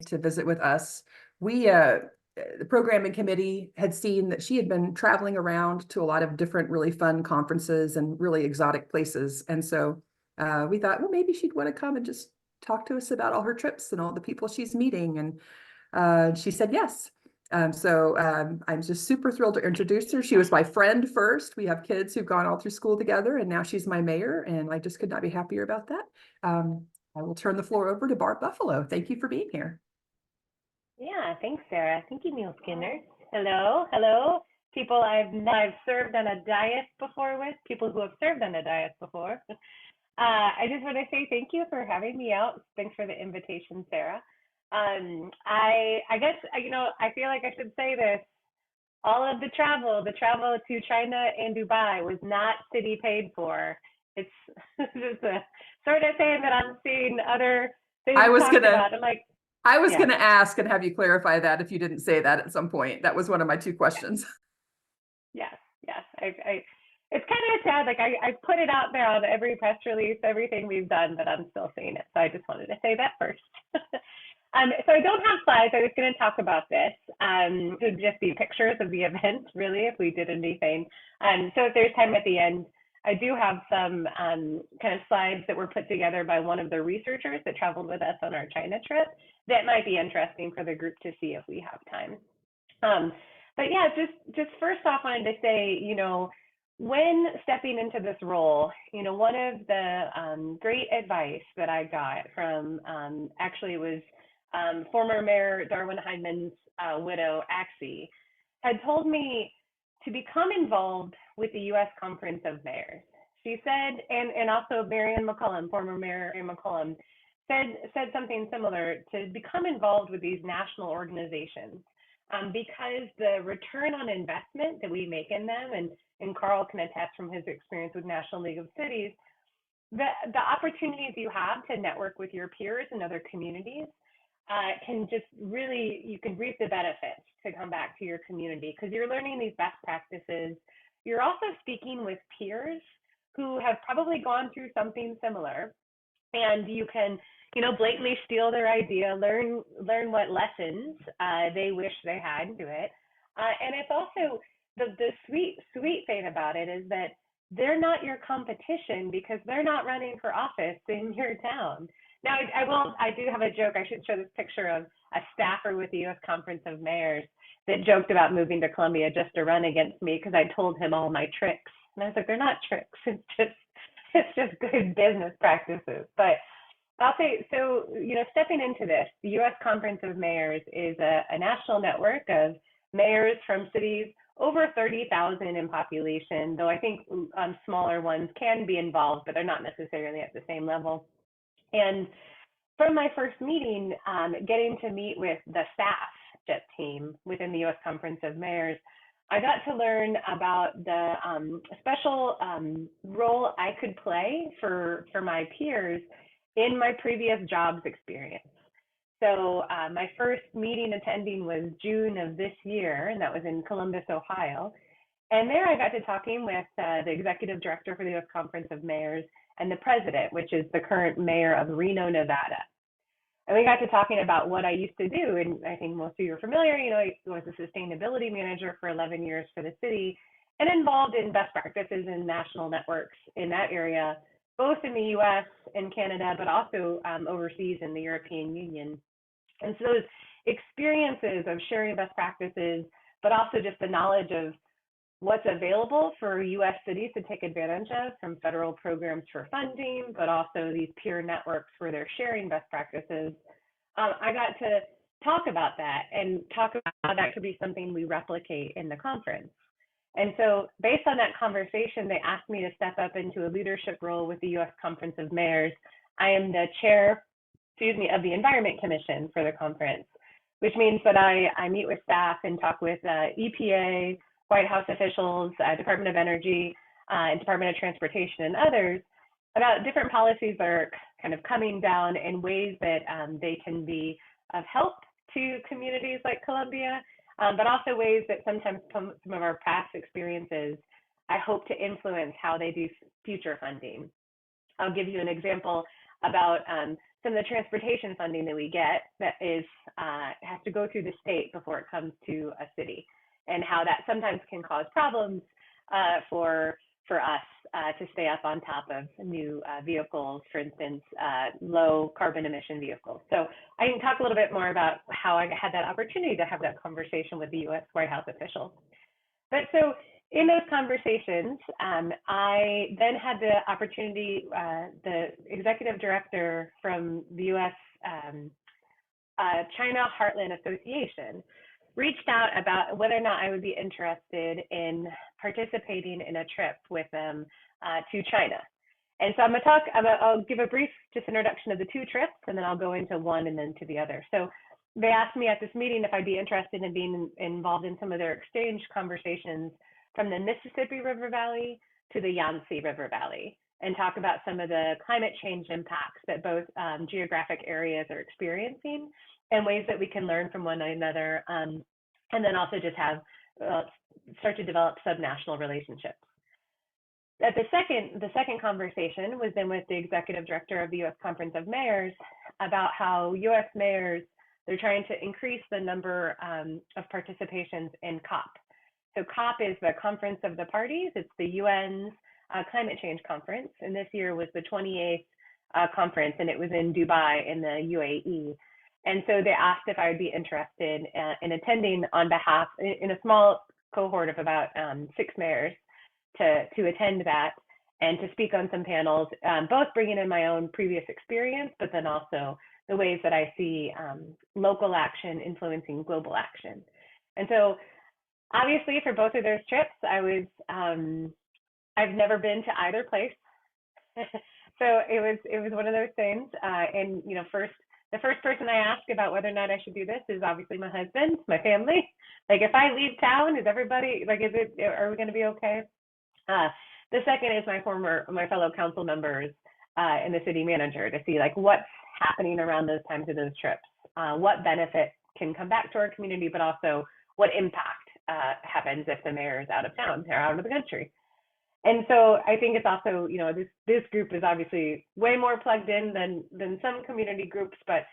to visit with us. The programming committee had seen that she had been traveling around to a lot of different really fun conferences and really exotic places. And so we thought, well, maybe she'd want to come and just talk to us about all her trips and all the people she's meeting. And she said yes. I'm just super thrilled to introduce her. She was my friend first. We have kids who've gone all through school together, and now she's my mayor, and I just could not be happier about that. I will turn the floor over to Bart Buffaloe. Thank you for being here. Yeah, thanks, Sarah. Thank you, Muleskinners. Hello, hello. People I've served on a dais before with, people who have served on a dais before. I just want to say thank you for having me out. Thanks for the invitation, Sarah. I guess I feel like I should say this. All of the travel to China and Dubai was not city paid for. It's just a sort of saying that I'm seeing other I things was talked gonna about. I'm like, I was yeah. gonna ask and have you clarify that if you didn't say that at some point. That was one of my two questions. Yes, yes. It's kind of sad. Like I put it out there on every press release, everything we've done, but I'm still seeing it. So I just wanted to say that first. So I don't have slides. I was going to talk about this. It would just be pictures of the event, really, if we did anything. So if there's time at the end, I do have some kind of slides that were put together by one of the researchers that traveled with us on our China trip that might be interesting for the group to see if we have time. Um, but yeah, just first off, I wanted to say, when stepping into this role, one of the great advice that I got from actually it was former Mayor Darwin Hyman's widow, Axie, had told me to become involved with the U.S. Conference of Mayors. She said, and also Marianne McCollum, former Mayor Marianne McCollum, said something similar, to become involved with these national organizations, because the return on investment that we make in them, and Carl can attest from his experience with National League of Cities, the opportunities you have to network with your peers in other communities can just really, you can reap the benefits to come back to your community because you're learning these best practices. You're also speaking with peers who have probably gone through something similar, and you can blatantly steal their idea, learn what lessons they wish they had to it. And it's also the sweet thing about it is that they're not your competition because they're not running for office in your town. Now, I do have a joke. I should show this picture of a staffer with the U.S. Conference of Mayors that joked about moving to Columbia just to run against me because I told him all my tricks. And I was like, they're not tricks. It's just good business practices. But I'll say, so, stepping into this, the U.S. Conference of Mayors is a national network of mayors from cities over 30,000 in population, though I think smaller ones can be involved, but they're not necessarily at the same level. And from my first meeting, getting to meet with the staff team within the U.S. Conference of Mayors, I got to learn about the special role I could play for my peers in my previous jobs experience. So my first meeting attending was June of this year, and that was in Columbus, Ohio. And there I got to talking with the executive director for the U.S. Conference of Mayors and the president, which is the current mayor of Reno, Nevada. And we got to talking about what I used to do. And I think most of you are familiar, I was a sustainability manager for 11 years for the city and involved in best practices and national networks in that area, both in the US and Canada, but also overseas in the European Union. And so those experiences of sharing best practices, but also just the knowledge of what's available for US cities to take advantage of from federal programs for funding, but also these peer networks where they're sharing best practices. I got to talk about that and talk about how that could be something we replicate in the conference. And so based on that conversation, they asked me to step up into a leadership role with the U.S. Conference of Mayors. I am the chair, of the Environment Commission for the conference, which means that I meet with staff and talk with EPA, White House officials, Department of Energy, and Department of Transportation and others about different policies that are kind of coming down in ways that they can be of help to communities like Columbia, but also ways that sometimes some of our past experiences, I hope to influence how they do future funding. I'll give you an example about some of the transportation funding that we get that is has to go through the state before it comes to a city, and how that sometimes can cause problems for us to stay up on top of new vehicles, for instance, low carbon emission vehicles. So I can talk a little bit more about how I had that opportunity to have that conversation with the U.S. White House officials. But so in those conversations, I then had the opportunity, the executive director from the U.S. China Heartland Association reached out about whether or not I would be interested in participating in a trip with them to China. And so I'll give a brief just introduction of the two trips, and then I'll go into one and then to the other. So they asked me at this meeting if I'd be interested in being involved in some of their exchange conversations from the Mississippi River Valley to the Yangtze River Valley, and talk about some of the climate change impacts that both geographic areas are experiencing, and ways that we can learn from one another, and then also just have start to develop subnational relationships. At the second conversation was then with the executive director of the U.S. Conference of Mayors about how U.S. mayors, they're trying to increase the number of participations in COP. So COP is the Conference of the Parties. It's the UN's climate change conference, and this year was the 28th conference, and it was in Dubai in the UAE. And so they asked if I would be interested in attending on behalf, in a small cohort of about 6 mayors, to attend that and to speak on some panels, both bringing in my own previous experience, but then also the ways that I see local action influencing global action. And so obviously for both of those trips, I've never been to either place. So it was one of those things. And the first person I ask about whether or not I should do this is obviously my husband, my family. Like, if I leave town, is everybody, like, are we going to be okay? The second is my fellow council members and the city manager, to see like what's happening around those times of those trips, what benefit can come back to our community, but also what impact happens if the mayor is out of town or out of the country. And so I think it's also, this group is obviously way more plugged in than some community groups, but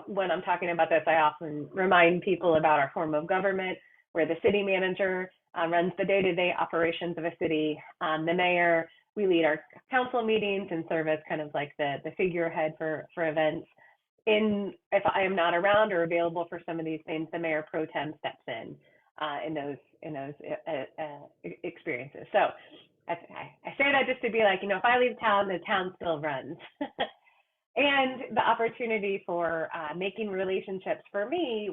when I'm talking about this, I often remind people about our form of government, where the city manager runs the day-to-day operations of a city. The mayor, we lead our council meetings and serve as kind of like the figurehead for events. If I am not around or available for some of these things, the mayor pro tem steps in those experiences. So I say that just to be like, if I leave town, the town still runs. And the opportunity for making relationships for me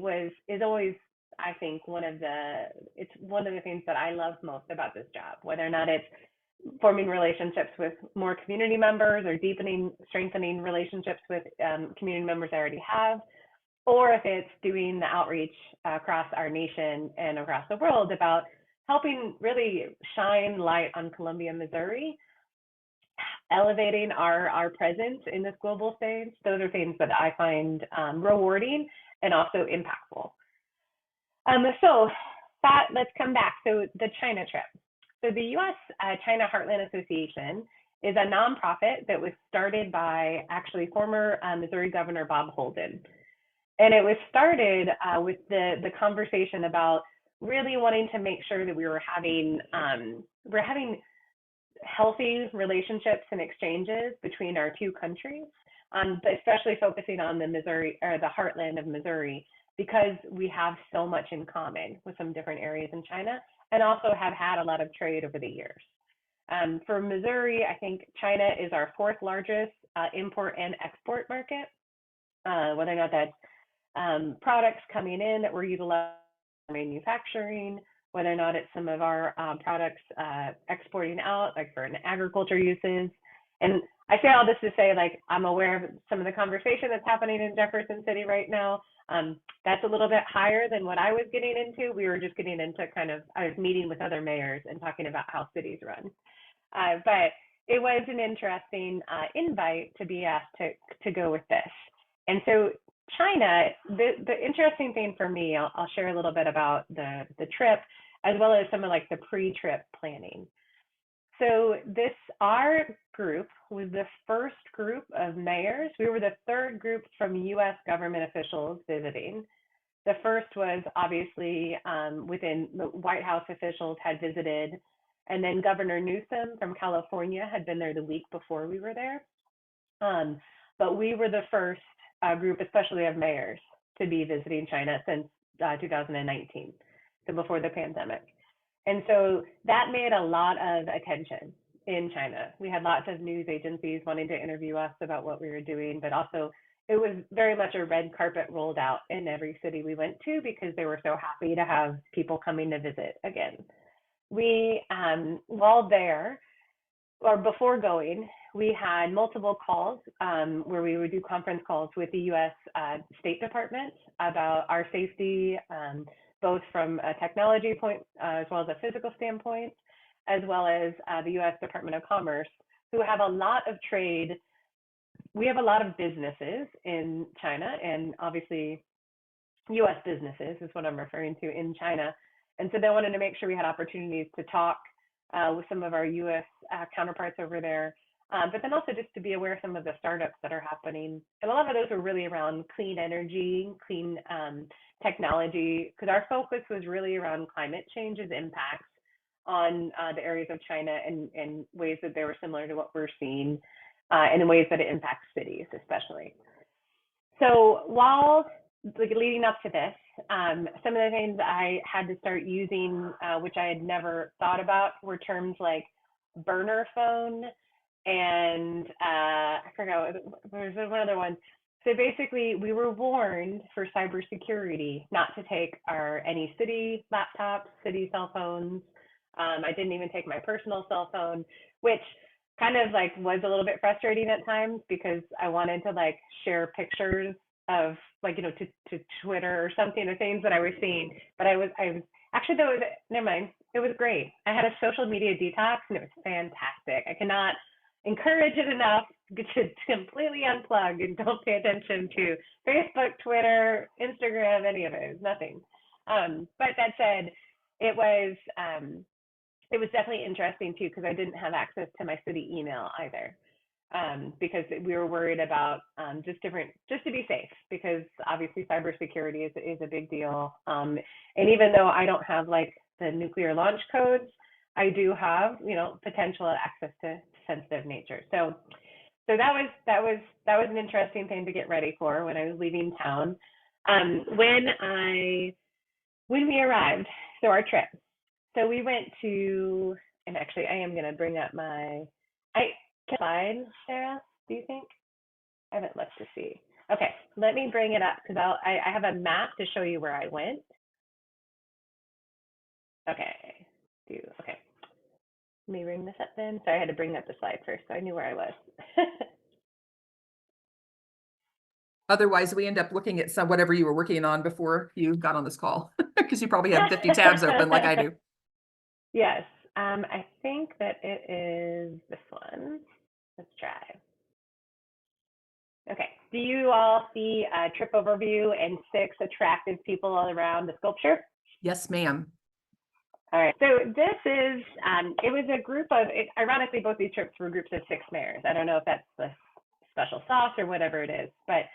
is always, I think, it's one of the things that I love most about this job, whether or not it's forming relationships with more community members or strengthening relationships with community members I already have, or if it's doing the outreach across our nation and across the world about helping really shine light on Columbia, Missouri, elevating our presence in this global stage. Those are things that I find rewarding and also impactful. So let's come back. So the China trip. So the U.S. China Heartland Association is a nonprofit that was started by actually former Missouri Governor Bob Holden. And it was started with the conversation about really wanting to make sure that we're having healthy relationships and exchanges between our two countries, but especially focusing on the Missouri, or the heartland of Missouri, because we have so much in common with some different areas in China, and also have had a lot of trade over the years. For Missouri, I think China is our 4th largest import and export market, whether or not that's products coming in that we're utilizing for manufacturing, whether or not it's some of our products exporting out, like for agriculture uses. And I say all this to say, like, I'm aware of some of the conversation that's happening in Jefferson City right now. That's a little bit higher than what I was getting into. We were just getting into I was meeting with other mayors and talking about how cities run. But it was an interesting invite to be asked to go with this. And so China, the interesting thing for me, I'll share a little bit about the trip, as well as some of like the pre-trip planning. So our group was the first group of mayors. We were the third group from U.S. government officials visiting. The first was obviously within the White House officials had visited, and then Governor Newsom from California had been there the week before we were there. But we were the first group, especially of mayors, to be visiting China since 2019, so before the pandemic. And so that made a lot of attention in China. We had lots of news agencies wanting to interview us about what we were doing, but also it was very much a red carpet rolled out in every city we went to because they were so happy to have people coming to visit again. We, while there, or before going, we had multiple calls where we would do conference calls with the U.S. State Department about our safety, both from a technology point as well as a physical standpoint, as well as the U.S. Department of Commerce, who have a lot of trade. We have a lot of businesses in China, and obviously U.S. businesses is what I'm referring to in China. And so they wanted to make sure we had opportunities to talk with some of our U.S. Counterparts over there, but then also just to be aware of some of the startups that are happening. And a lot of those are really around clean energy, clean technology, because our focus was really around climate change's impacts on the areas of China and ways that they were similar to what we're seeing, and in ways that it impacts cities especially. So while leading up to this, some of the things I had to start using, which I had never thought about, were terms like burner phone and I forgot, there's one other one. So basically, we were warned for cybersecurity not to take any city laptops, city cell phones. I didn't even take my personal cell phone, which kind of like was a little bit frustrating at times because I wanted to like share pictures of like, to Twitter or something, the things that I was seeing. But I was actually, never mind. It was great. I had a social media detox and it was fantastic. I cannot encourage it enough to completely unplug and don't pay attention to Facebook, Twitter, Instagram, any of it. It was nothing. But that said, it was definitely interesting too, because I didn't have access to my city email either. Because we were worried about just to be safe, because obviously cybersecurity is a big deal. And even though I don't have like the nuclear launch codes, I do have, potential access to sensitive nature. So that was an interesting thing to get ready for when I was leaving town. When we arrived, so our trip. So we went to, and actually I am going to bring up slide, Sarah, do you think? I haven't looked to see. Okay, let me bring it up because I have a map to show you where I went. Okay, okay. Let me bring this up then. Sorry, I had to bring up the slide first so I knew where I was. Otherwise, we end up looking at whatever you were working on before you got on this call, because you probably have 50 tabs open like I do. Yes, I think that it is this one. Let's try. Okay, do you all see a trip overview and 6 attractive people all around the sculpture? Yes, ma'am. All right, so this is, it was a group of, ironically, both these trips were groups of 6 mayors. I don't know if that's the special sauce or whatever it is, but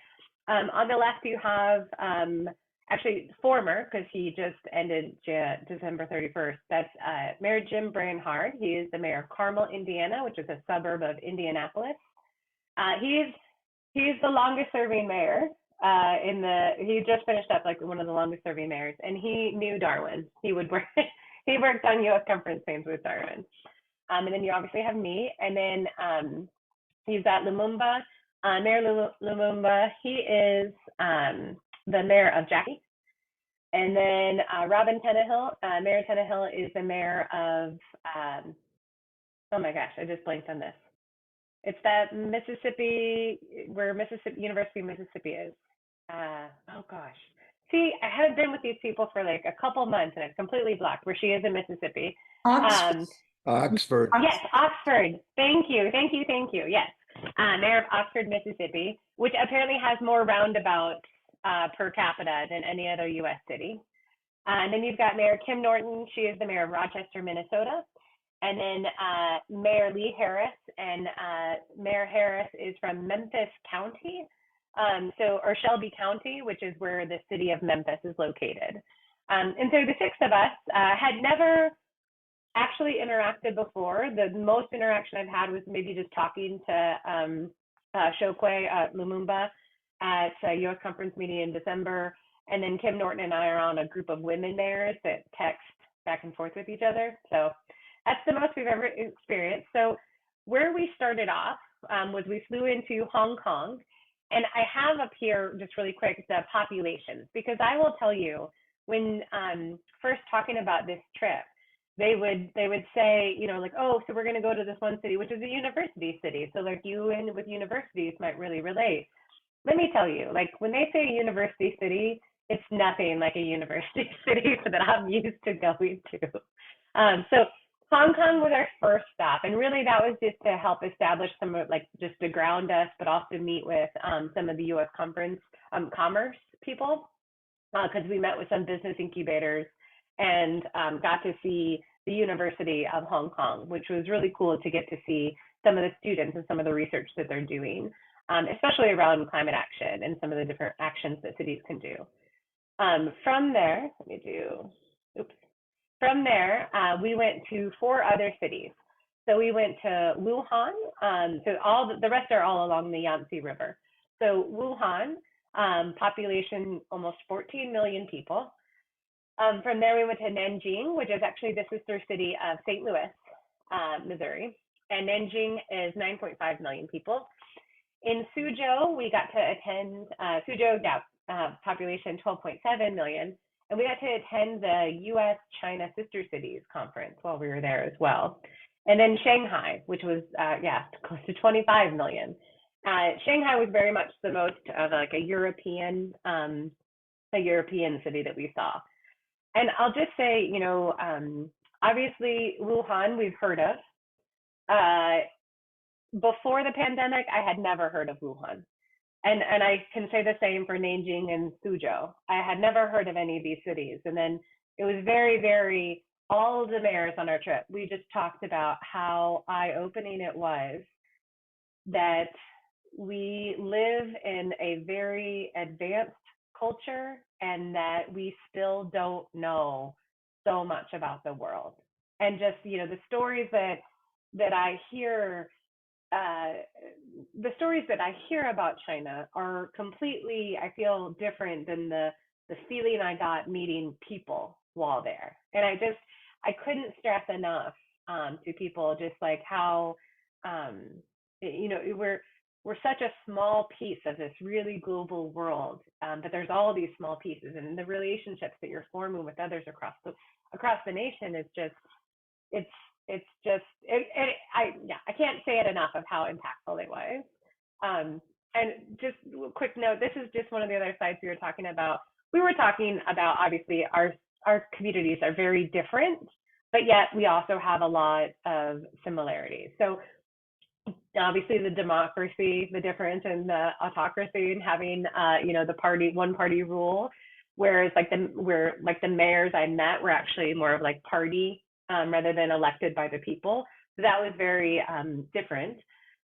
on the left you have, actually former, because he just ended December 31st, that's Mayor Jim Branhard. He is the mayor of Carmel, Indiana, which is a suburb of Indianapolis. He's the longest serving mayor he just finished up like one of the longest serving mayors, and he knew Darwin. He worked on U.S. conference things with Darwin. And then you obviously have me, and then you've got Lumumba, Mayor Lumumba. He is the mayor of Jackie. And then Robin Tannehill, Mayor Tannehill is the mayor of, oh my gosh, I just blanked on this. It's that Mississippi, where University of Mississippi is. Oh gosh. See, I haven't been with these people for like a couple months and I've completely blocked where she is in Mississippi. Oxford. Yes, Oxford. Thank you. Yes. Mayor of Oxford, Mississippi, which apparently has more roundabouts per capita than any other U.S. city. And then you've got Mayor Kim Norton. She is the mayor of Rochester, Minnesota. and then Mayor Lee Harris, and Mayor Harris is from Memphis County, or Shelby County, which is where the city of Memphis is located. And so the six of us had never actually interacted before. The most interaction I've had was maybe just talking to Shokwe Lumumba at a U.S. conference meeting in December. And then Kim Norton and I are on a group of women mayors that text back and forth with each other. So that's the most we've ever experienced. So where we started off was we flew into Hong Kong. And I have up here, just really quick, the populations, because I will tell you, when first talking about this trip, they would say, you know, like, oh, so we're going to go to this one city, which is a university city. So like you and with universities might really relate. Let me tell you, like when they say university city, it's nothing like a university city that I'm used to going to. So Hong Kong was our first stop, and really that was just to help establish some of like just to ground us, but also meet with some of the U.S. conference commerce people, because we met with some business incubators and got to see the University of Hong Kong, which was really cool to get to see some of the students and some of the research that they're doing, especially around climate action and some of the different actions that cities can do. From there, From there, we went to 4 other cities. So we went to Wuhan. So the rest are all along the Yangtze River. So Wuhan, population almost 14 million people. From there, we went to Nanjing, which is actually the sister city of St. Louis, Missouri. And Nanjing is 9.5 million people. In Suzhou, we got to attend population 12.7 million. And we got to attend the U.S.-China Sister Cities Conference while we were there as well. And then Shanghai, which was, close to 25 million. Shanghai was very much the most of like a European city that we saw. And I'll just say, you know, obviously Wuhan we've heard of. Before the pandemic, I had never heard of Wuhan. And I can say the same for Nanjing and Suzhou. I had never heard of any of these cities. And then it was very, very, all of the mayors on our trip, we just talked about how eye-opening it was that we live in a very advanced culture and that we still don't know so much about the world. And just, you know, the stories that I hear about China are completely, I feel, different than the feeling I got meeting people while there. And I couldn't stress enough to people just like how, you know, we're such a small piece of this really global world, but there's all these small pieces, and the relationships that you're forming with others across the nation is just, I can't say it enough of how impactful it was. And just a quick note, this is just one of the other sides we were talking about. We were talking about, obviously, our communities are very different, but yet we also have a lot of similarities. So obviously the democracy, the difference in the autocracy and having, you know, one party rule, whereas like the mayors I met were actually more of like party rather than elected by the people. So that was very different.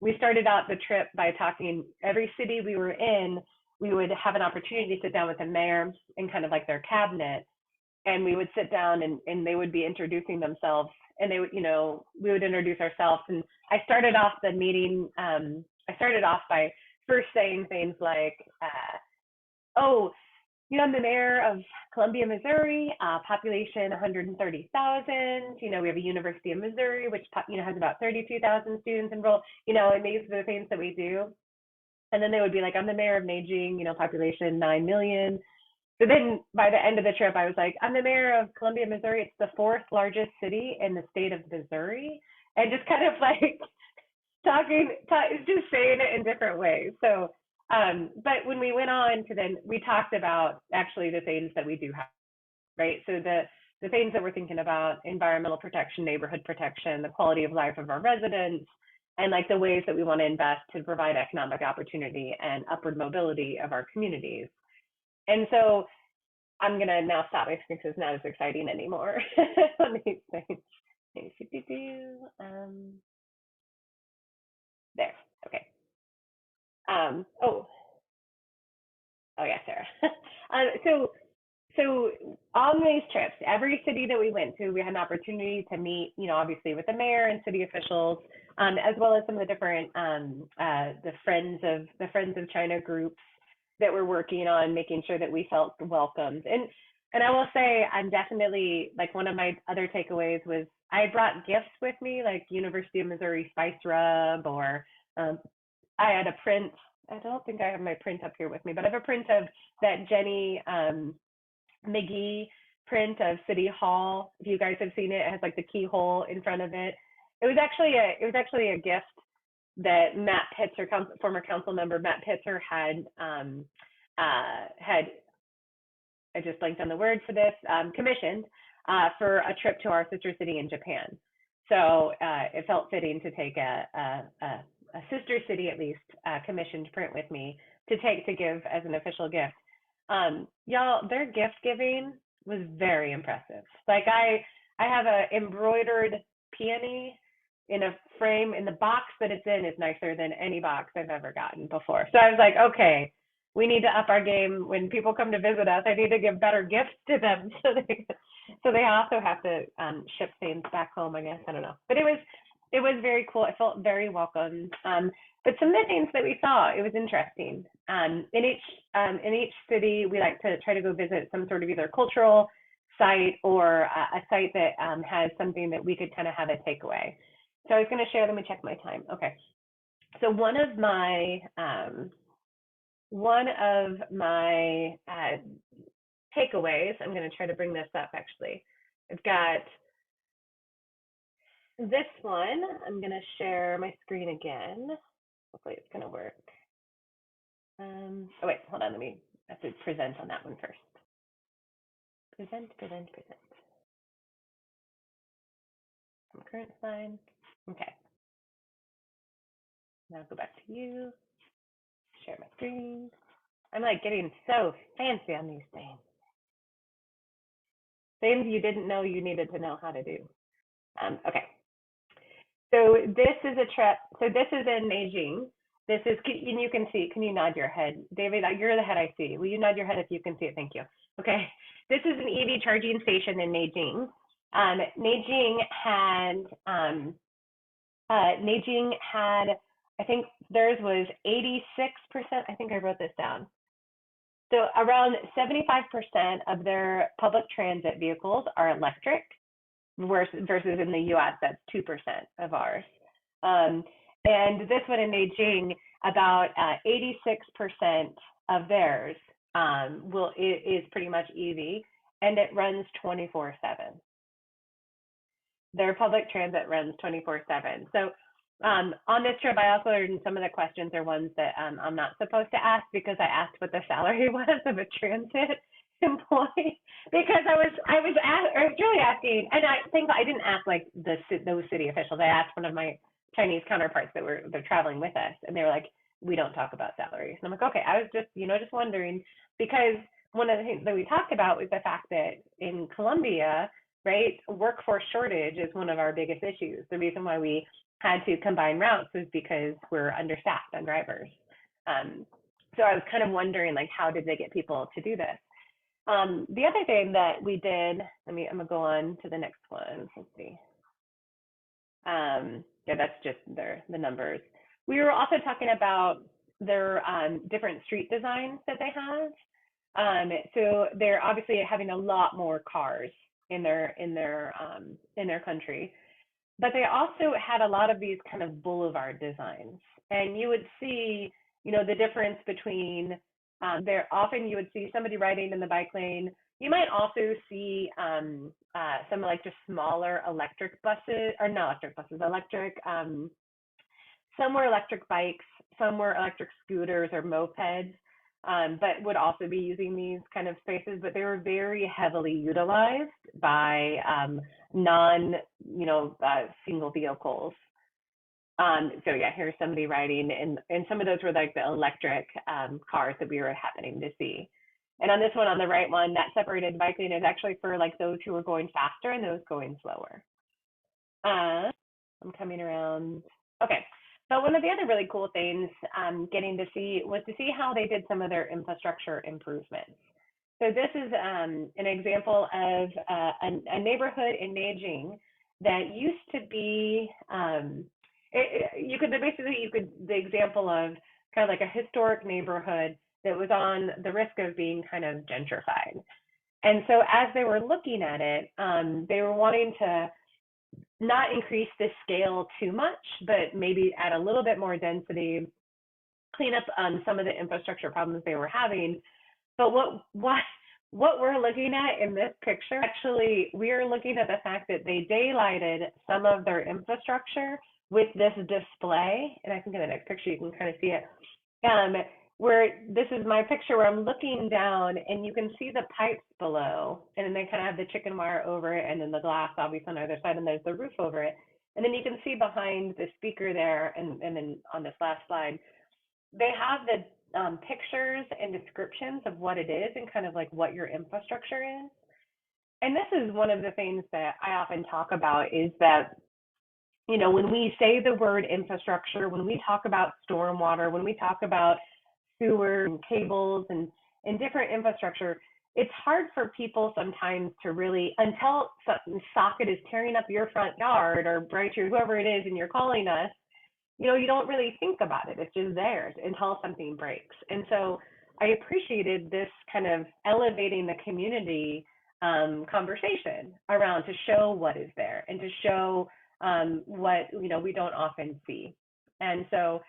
We started out the trip by talking, every city we were in, we would have an opportunity to sit down with the mayor and kind of like their cabinet. And we would sit down and they would be introducing themselves, and they would, you know, we would introduce ourselves. And I started off the meeting, by first saying things like, oh, you know, I'm the mayor of Columbia, Missouri, population 130,000. You know, we have a University of Missouri, which, you know, has about 32,000 students enrolled, you know, and these are the things that we do. And then they would be like, I'm the mayor of Nanjing, you know, population 9 million. So then by the end of the trip, I was like, I'm the mayor of Columbia, Missouri. It's the 4th largest city in the state of Missouri. And just kind of like just saying it in different ways. So, but when we went on to then, we talked about actually the things that we do have, right? So the things that we're thinking about, environmental protection, neighborhood protection, the quality of life of our residents, and like the ways that we want to invest to provide economic opportunity and upward mobility of our communities. And so I'm going to now stop because it's not as exciting anymore on these things. There. Okay. Oh yeah, Sarah. So on these trips, every city that we went to, we had an opportunity to meet, obviously with the mayor and city officials, as well as some of the different the Friends of China groups that were working on making sure that we felt welcomed. And I will say, I'm definitely, like, one of my other takeaways was I brought gifts with me, like University of Missouri spice rub, or I had a print. I don't think I have my print up here with me, but I have a print of that Jenny McGee print of City Hall. If you guys have seen it, it has like the keyhole in front of it. It was actually a gift that Matt Pitzer, former council member Matt Pitzer, had I just blanked on the word for this, commissioned for a trip to our sister city in Japan. So it felt fitting to take a sister city, at least, commissioned print with me to give as an official gift. Y'all, their gift giving was very impressive. Like, I have a embroidered peony in a frame, and the box that it's in is nicer than any box I've ever gotten before. So I was like, okay, we need to up our game. When people come to visit us, I need to give better gifts to them, so they also have to ship things back home, I guess. I don't know, but it was very cool. I felt very welcome. But some of the things that we saw, it was interesting. In each city, we like to try to go visit some sort of either cultural site or a site that has something that we could kind of have a takeaway. So I was going to share. Let me check my time. Okay. So one of my takeaways, I'm going to try to bring this up actually. I've got this one. I'm going to share my screen again. Hopefully it's going to work. Oh wait, hold on. I have to present on that one first. Present. From current slide. Okay. Now go back to you. Share my screen. I'm like getting so fancy on these things. Things you didn't know you needed to know how to do. Okay. So this is a trip. So this is in Beijing. This is, and you can see, can you nod your head? David, you're the head I see. Will you nod your head if you can see it? Thank you. Okay. This is an EV charging station in Beijing. Beijing had, I think theirs was 86%. I think I wrote this down. So around 75% of their public transit vehicles are electric, versus in the US, that's 2% of ours. And this one in Beijing, about 86% of theirs is pretty much EV, and it runs 24/7. Their public transit runs 24/7. So on this trip, I also learned some of the questions are ones that I'm not supposed to ask, because I asked what the salary was of a transit employee, because I was really asking, and I think I didn't ask like those city officials. I asked one of my Chinese counterparts they're traveling with us, and they were like, we don't talk about salaries. And I'm like, okay, I was just wondering, because one of the things that we talked about was the fact that in Colombia, right, workforce shortage is one of our biggest issues. The reason why we had to combine routes was because we're understaffed on drivers. So I was kind of wondering, like, how did they get people to do this? The other thing that we did, I'm gonna go on to the next one. Let's see. Yeah, that's just the numbers. We were also talking about their different street designs that they have. So they're obviously having a lot more cars in their country, but they also had a lot of these kind of boulevard designs, and you would see, the difference between often you would see somebody riding in the bike lane. You might also see some like just smaller electric buses, or not electric buses, some were electric bikes, some were electric scooters or mopeds, but would also be using these kind of spaces, but they were very heavily utilized by single vehicles. So yeah, here's somebody riding, and some of those were like the electric cars that we were happening to see. And on this one, on the right one, that separated bike lane is actually for like those who are going faster and those going slower. I'm coming around. Okay. But one of the other really cool things getting to see was to see how they did some of their infrastructure improvements. So this is an example of a neighborhood in Beijing that used to be, the example of kind of like a historic neighborhood that was on the risk of being kind of gentrified. And so as they were looking at it, they were wanting to not increase the scale too much, but maybe add a little bit more density, clean up some of the infrastructure problems they were having. But what we're looking at in this picture, actually, we are looking at the fact that they daylighted some of their infrastructure with this display. And I think in the next picture, you can kind of see it. Where this is my picture where I'm looking down and you can see the pipes below, and then they kind of have the chicken wire over it, and then the glass obviously on the other side, and there's the roof over it. And then you can see behind the speaker there, and then on this last slide, they have the pictures and descriptions of what it is and kind of like what your infrastructure is. And this is one of the things that I often talk about is that, you know, when we say the word infrastructure, when we talk about stormwater, when we talk about sewer and cables and different infrastructure, it's hard for people sometimes to really, until some socket is tearing up your front yard or Brighter, whoever it is, and you're calling us, you know, you don't really think about it. It's just there until something breaks. And so I appreciated this kind of elevating the community conversation around to show what is there and to show what, you know, we don't often see. And so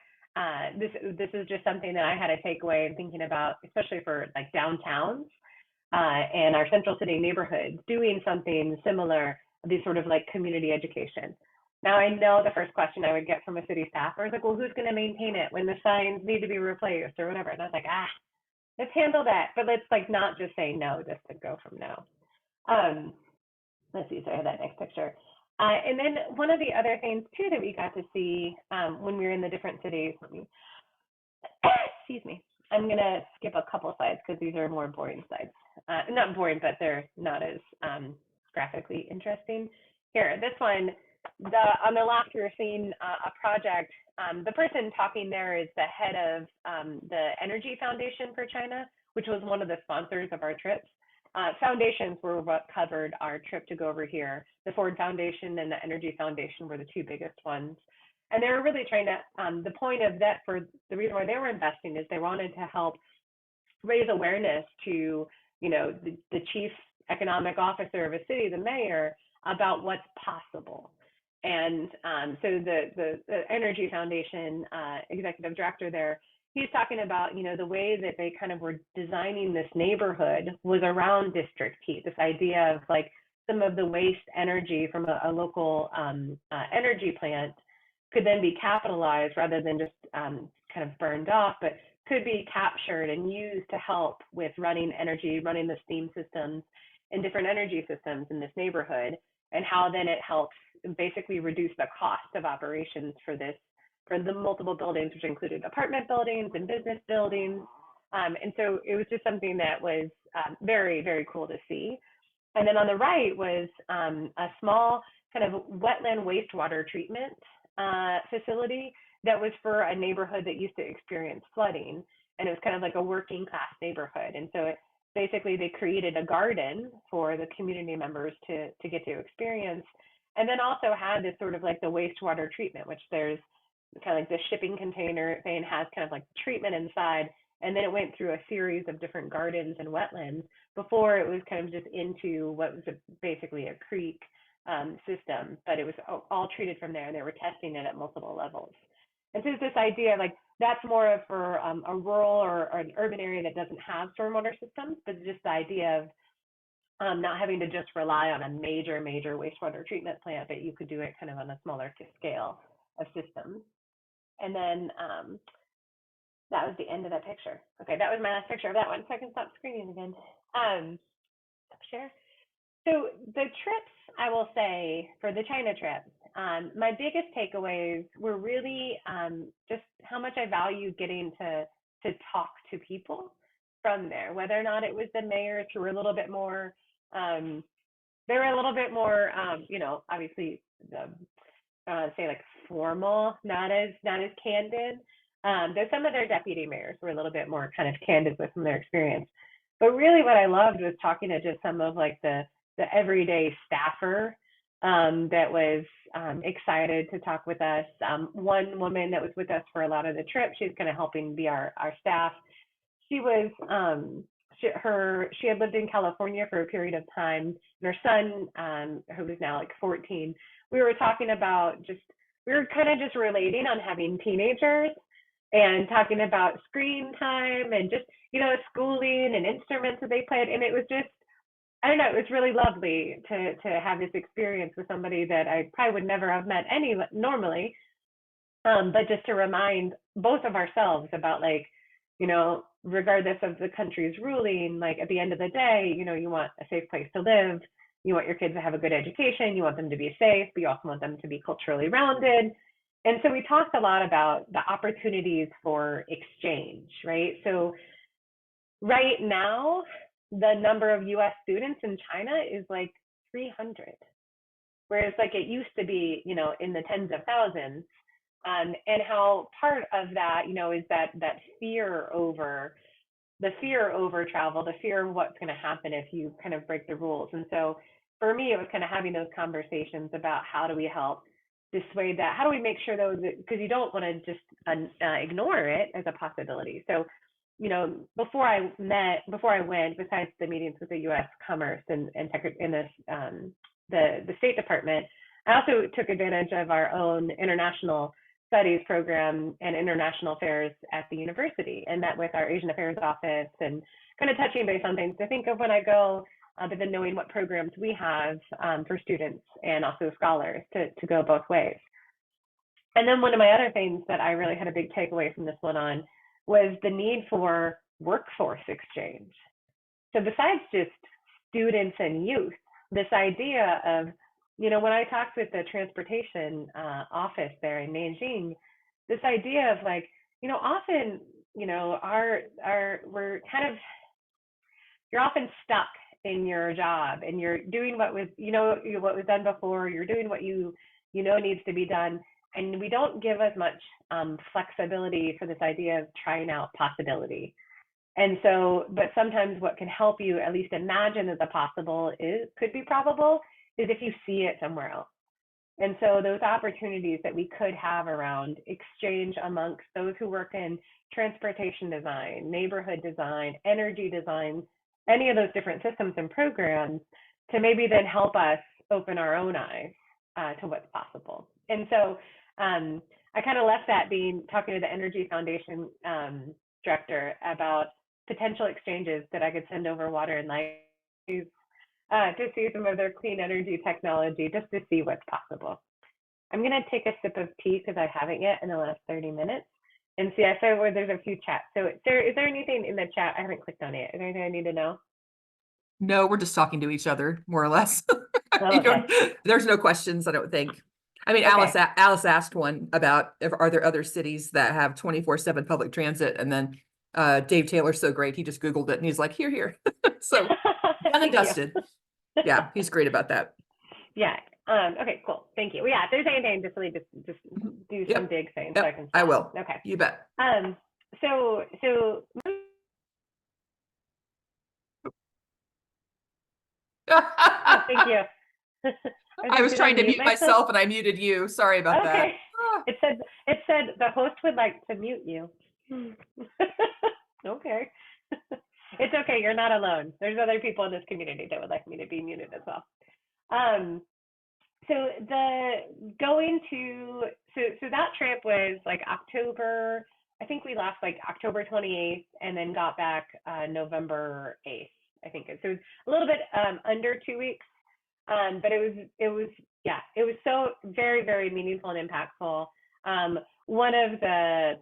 this is just something that I had to take away and thinking about, especially for like downtowns and our central city neighborhoods, doing something similar, these sort of like community education. Now I know the first question I would get from a city staffer is like, well, who's going to maintain it when the signs need to be replaced or whatever? And I was like, let's handle that. But let's like not just say no, just to go from no. Let's see, so I have that next picture. And then one of the other things too that we got to see when we were in the different cities, excuse me, I'm gonna skip a couple slides because these are more boring slides. Not boring, but they're not as graphically interesting. Here, this one, on the left, we're seeing a project. The person talking there is the head of the Energy Foundation for China, which was one of the sponsors of our trips. Foundations were what covered our trip to go over here. The Ford Foundation and the Energy Foundation were the two biggest ones. And they were really trying to, the point of that, for the reason why they were investing is they wanted to help raise awareness to, you know, the chief economic officer of a city, the mayor, about what's possible. And so the Energy Foundation executive director there, he's talking about, you know, the way that they kind of were designing this neighborhood was around district heat, this idea of like some of the waste energy from a local energy plant could then be capitalized rather than just kind of burned off, but could be captured and used to help with running energy, running the steam systems and different energy systems in this neighborhood, and how then it helps basically reduce the cost of operations for this, for the multiple buildings, which included apartment buildings and business buildings. And so it was just something that was very, very cool to see. And then on the right was a small kind of wetland wastewater treatment facility that was for a neighborhood that used to experience flooding. And it was kind of like a working class neighborhood. And so it, basically they created a garden for the community members to get to experience. And then also had this sort of like the wastewater treatment, which there's kind of like the shipping container thing has kind of like treatment inside. And then it went through a series of different gardens and wetlands before it was kind of just into what was basically a creek system, but it was all treated from there, and they were testing it at multiple levels. And so it's this idea, like that's more for a rural or an urban area that doesn't have stormwater systems, but just the idea of not having to just rely on a major wastewater treatment plant, but you could do it kind of on a smaller scale of systems. And then that was the end of that picture. Okay, that was my last picture of that one, so I can stop screening again. Share. So the trips, I will say, for the China trip, my biggest takeaways were really just how much I value getting to talk to people from there, whether or not it was the mayors who were a little bit more, they were a little bit more, you know, obviously say like formal, not as candid. Though some of their deputy mayors were a little bit more kind of candid with some of their experience. But really, what I loved was talking to just some of like the everyday staffer that was excited to talk with us. One woman that was with us for a lot of the trip, she's kind of helping be our staff. She was she had lived in California for a period of time, and her son, who was now like 14, we were talking about we were kind of just relating on having teenagers and talking about screen time and just, schooling and instruments that they played. And it was just, I don't know, it was really lovely to have this experience with somebody that I probably would never have met normally. But just to remind both of ourselves about like, regardless of the country's ruling, like at the end of the day, you want a safe place to live. You want your kids to have a good education. You want them to be safe, but you also want them to be culturally rounded. And so we talked a lot about the opportunities for exchange, right? So right now, the number of US students in China is like 300, whereas like it used to be, in the tens of thousands. And how part of that, is that fear over travel, the fear of what's going to happen if you kind of break the rules. And so for me, it was kind of having those conversations about how do we help dissuade that? How do we make sure those, because you don't want to just ignore it as a possibility. So, before I went, besides the meetings with the U.S. Commerce and the State Department, I also took advantage of our own international studies program and international affairs at the university, and met with our Asian affairs office and kind of touching base on things to think of when I go, but then knowing what programs we have for students and also scholars to go both ways. And then one of my other things that I really had a big takeaway from this one on was the need for workforce exchange. So besides just students and youth, this idea of, when I talked with the transportation office there in Nanjing, this idea of like, often, we're kind of, you're often stuck in your job and you're doing what was done before, you're doing what needs to be done. And we don't give as much flexibility for this idea of trying out possibility. And so, but sometimes what can help you at least imagine that the possible could be probable is if you see it somewhere else. And so those opportunities that we could have around exchange amongst those who work in transportation design, neighborhood design, energy design, any of those different systems and programs to maybe then help us open our own eyes to what's possible. And so I kind of left that talking to the Energy Foundation director about potential exchanges that I could send over water and light to see some of their clean energy technology, just to see what's possible. I'm going to take a sip of tea because I haven't yet in the last 30 minutes and see. I saw where there's a few chats. So is there anything in the chat? I haven't clicked on it. Is there anything I need to know? No, we're just talking to each other, more or less. Oh, okay. There's no questions, I don't think. I mean, Okay. Alice asked one about are there other cities that have 24/7 public transit, and then Dave Taylor's so great, he just Googled it and he's like, here. So done and dusted. Yeah, he's great about that. Yeah. Okay, cool. Thank you. Well, yeah, if there's anything, just do some big things so I can stop. I will. Okay. You bet. So oh, thank you. I was trying to mute myself and I muted you. Sorry about that. It said the host would like to mute you. Okay. It's okay. You're not alone. There's other people in this community that would like me to be muted as well. So that trip was like October. I think we left like October 28th and then got back November 8th. I think so. It was a little bit under 2 weeks, but it was so very, very meaningful and impactful. One of the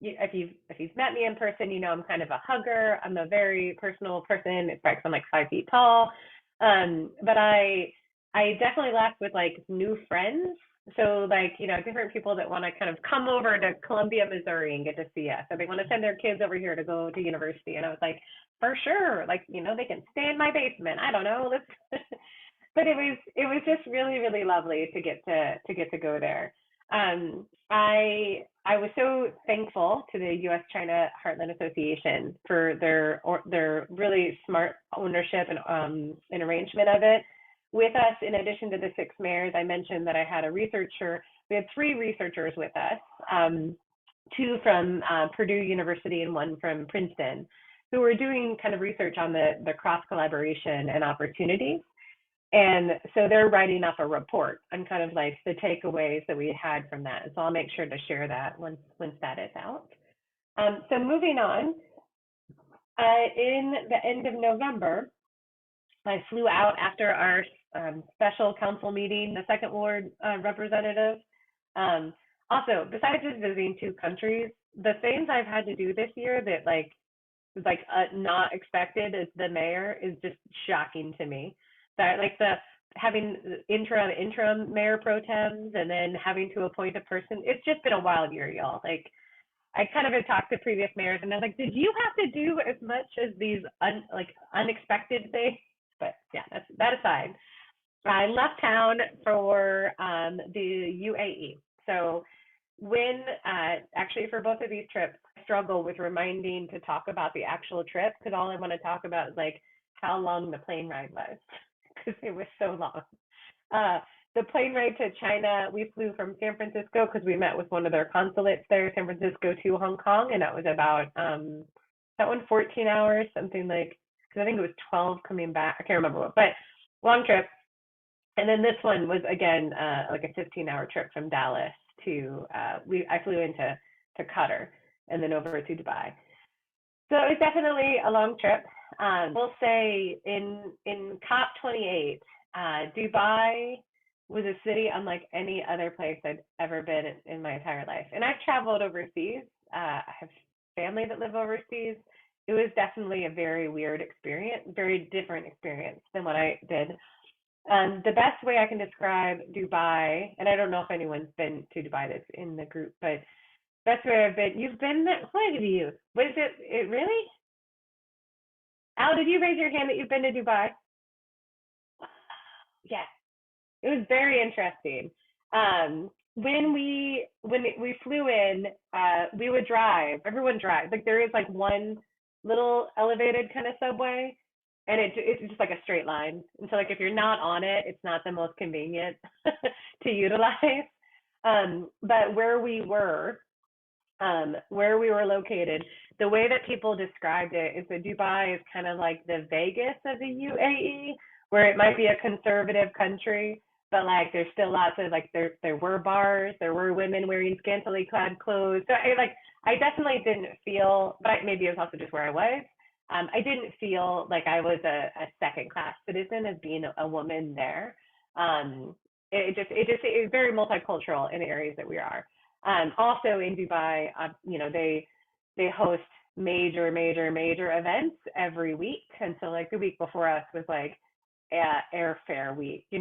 if you've met me in person, I'm kind of a hugger. I'm a very personal person. It's because I'm like 5 feet tall, but I definitely left with like new friends. So like, different people that want to kind of come over to Columbia, Missouri and get to see us. So they want to send their kids over here to go to university. And I was like, for sure, like, they can stay in my basement. I don't know. but it was just really, really lovely to get to go there. I was so thankful to the U.S.-China Heartland Association for their really smart ownership and arrangement of it. With us, in addition to the 6 mayors, I mentioned that I had a researcher. We had 3 researchers with us, 2 from Purdue University and 1 from Princeton, who were doing kind of research on the cross collaboration and opportunities. And so they're writing up a report on kind of like the takeaways that we had from that. So I'll make sure to share that once that is out. So moving on, in the end of November, I flew out after our special council meeting, the second ward representative. Also, besides just visiting 2 countries, the things I've had to do this year that was not expected as the mayor is just shocking to me. That like the having interim mayor pro tems and then having to appoint a person. It's just been a wild year, y'all. Like I kind of had talked to previous mayors and I was like, did you have to do as much as these unexpected things? But yeah, that aside. I left town for the UAE. So when actually for both of these trips, I struggle with reminding to talk about the actual trip because all I want to talk about is like how long the plane ride was because it was so long. The plane ride to China, we flew from San Francisco because we met with one of their consulates there, San Francisco to Hong Kong, and that was about that one 14 hours, something like, because I think it was 12 coming back. I can't remember what, but long trip. And then this one was again like a 15-hour trip from Dallas to I flew into Qatar and then over to Dubai. So it was definitely a long trip. We'll say in COP28, Dubai was a city unlike any other place I'd ever been in my entire life. And I've traveled overseas. I have family that live overseas. It was definitely a very weird experience, very different experience than what I did. The best way I can describe Dubai, and I don't know if anyone's been to Dubai that's in the group, but best way I've been, you've been there, what have you? What is it really? Al, did you raise your hand that you've been to Dubai? Yeah, it was very interesting. When we flew in, we would drive. Everyone drives. Like there is like one little elevated kind of subway, and it's just like a straight line. And so like if you're not on it, it's not the most convenient to utilize. But where we were located, the way that people described it is that Dubai is kind of like the Vegas of the UAE, where it might be a conservative country, but like there's still lots of like there were bars, there were women wearing scantily clad clothes. So I definitely didn't feel, but maybe it was also just where I was. I didn't feel like I was a second class citizen as being a woman there. It was very multicultural in the areas that we are. Also in Dubai, they host major events every week, and so like the week before us was like airfare week, so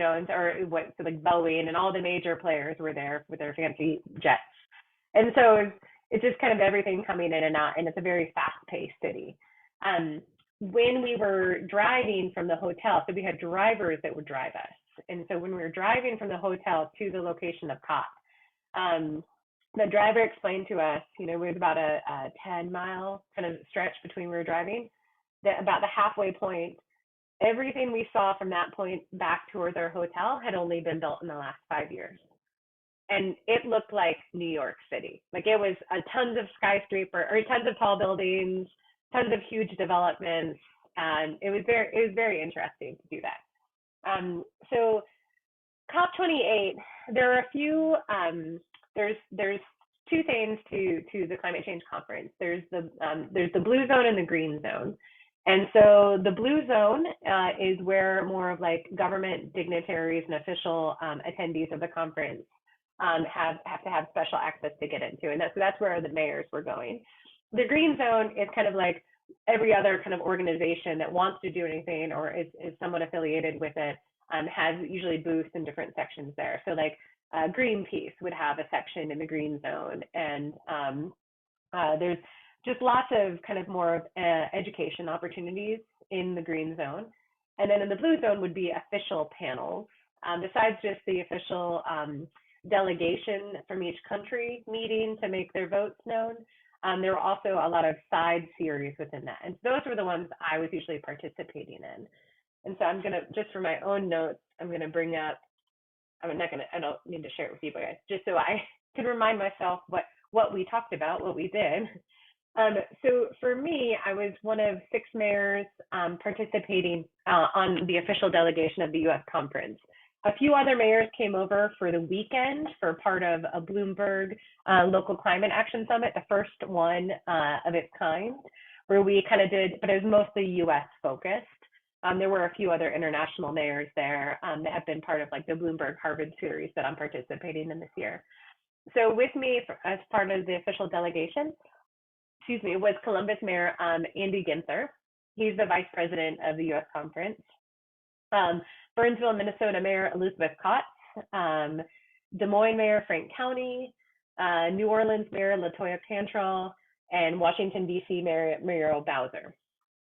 like Boeing and all the major players were there with their fancy jets, and so it's just kind of everything coming in and out, and it's a very fast-paced city. When we were driving from the hotel, so we had drivers that would drive us, and so when we were driving from the hotel to the location of COP, the driver explained to us, we had about a 10-mile kind of stretch between we were driving, that about the halfway point, everything we saw from that point back towards our hotel had only been built in the last 5 years. And it looked like New York City. Like it was tons of tons of tall buildings, tons of huge developments. And it was very interesting to do that. So COP28, there are a few, there's 2 things to the climate change conference. There's the blue zone and the green zone. And so the blue zone is where more of like government dignitaries and official attendees of the conference have to have special access to get into. And that's where the mayors were going. The green zone is kind of like every other kind of organization that wants to do anything or is somewhat affiliated with it has usually booths in different sections there. So like Greenpeace would have a section in the green zone, and there's just lots of kind of more education opportunities in the green zone. And then in the blue zone would be official panels. Besides just the official delegation from each country meeting to make their votes known, there were also a lot of side series within that. And those were the ones I was usually participating in. And so I'm going to, just for my own notes, I'm going to bring up, I don't need to share it with you guys, just so I can remind myself what we talked about, what we did. So for me, I was one of 6 mayors participating on the official delegation of the U.S. conference. A few other mayors came over for the weekend for part of a Bloomberg Local Climate Action Summit, the first one of its kind, where we kind of did, but it was mostly U.S. focused. There were a few other international mayors there that have been part of like the Bloomberg Harvard series that I'm participating in this year. So with me as part of the official delegation, was Columbus Mayor Andy Ginther. He's the vice president of the U.S. conference. Burnsville, Minnesota Mayor Elizabeth Kotz, Des Moines Mayor Frank County, New Orleans Mayor LaToya Cantrell, and Washington, D.C. Mayor Muriel Bowser.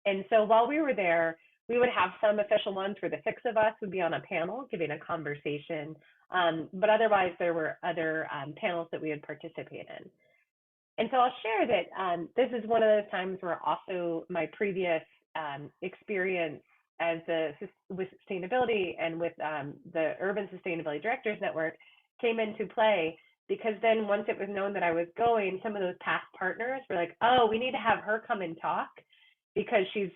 And so while we were there, we would have some official ones where the 6 of us would be on a panel giving a conversation, but otherwise there were other panels that we would participate in. And so I'll share that this is one of those times where also my previous experience with sustainability and with the Urban Sustainability Directors Network came into play, because then once it was known that I was going, some of those past partners were like, oh, we need to have her come and talk because she's,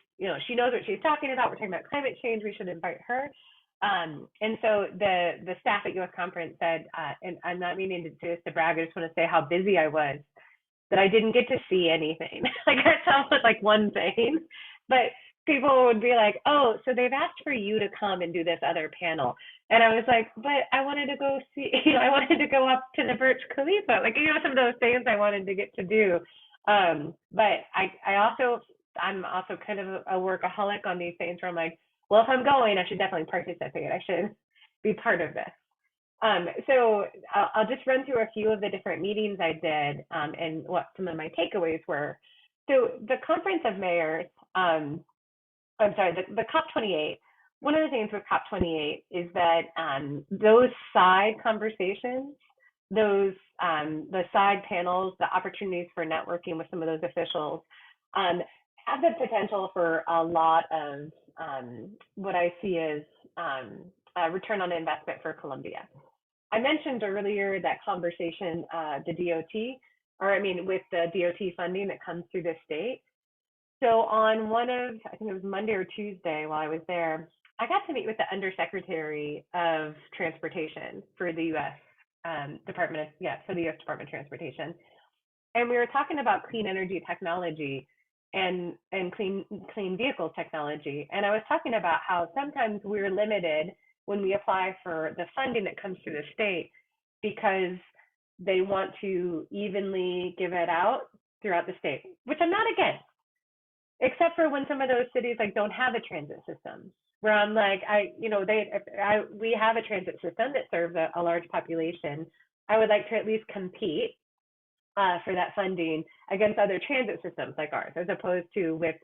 she knows what she's talking about. We're talking about climate change. We should invite her. And so the staff at U.S. conference said, and I'm not meaning to do this to brag, I just want to say how busy I was, that I didn't get to see anything. Like I saw like one thing, but people would be like, oh, so they've asked for you to come and do this other panel. And I was like, but I wanted to go see, I wanted to go up to the Burj Khalifa, like, some of those things I wanted to get to do. But I'm also kind of a workaholic on these things where I'm like, well, if I'm going, I should definitely participate. I should be part of this. So I'll just run through a few of the different meetings I did and what some of my takeaways were. So the Conference of Mayors, the COP28, one of the things with COP28 is that those side conversations, the side panels, the opportunities for networking with some of those officials have the potential for a lot of what I see as return on investment for Columbia. I mentioned earlier that conversation, with the DOT funding that comes through the state. So on I think it was Monday or Tuesday while I was there, I got to meet with the Undersecretary of Transportation for the U.S. Department of Transportation. And we were talking about clean energy technology and clean vehicle technology. And I was talking about how sometimes we're limited when we apply for the funding that comes through the state because they want to evenly give it out throughout the state, which I'm not against, except for when some of those cities like don't have a transit system, where I'm like, we have a transit system that serves a large population. I would like to at least compete for that funding against other transit systems like ours, as opposed to with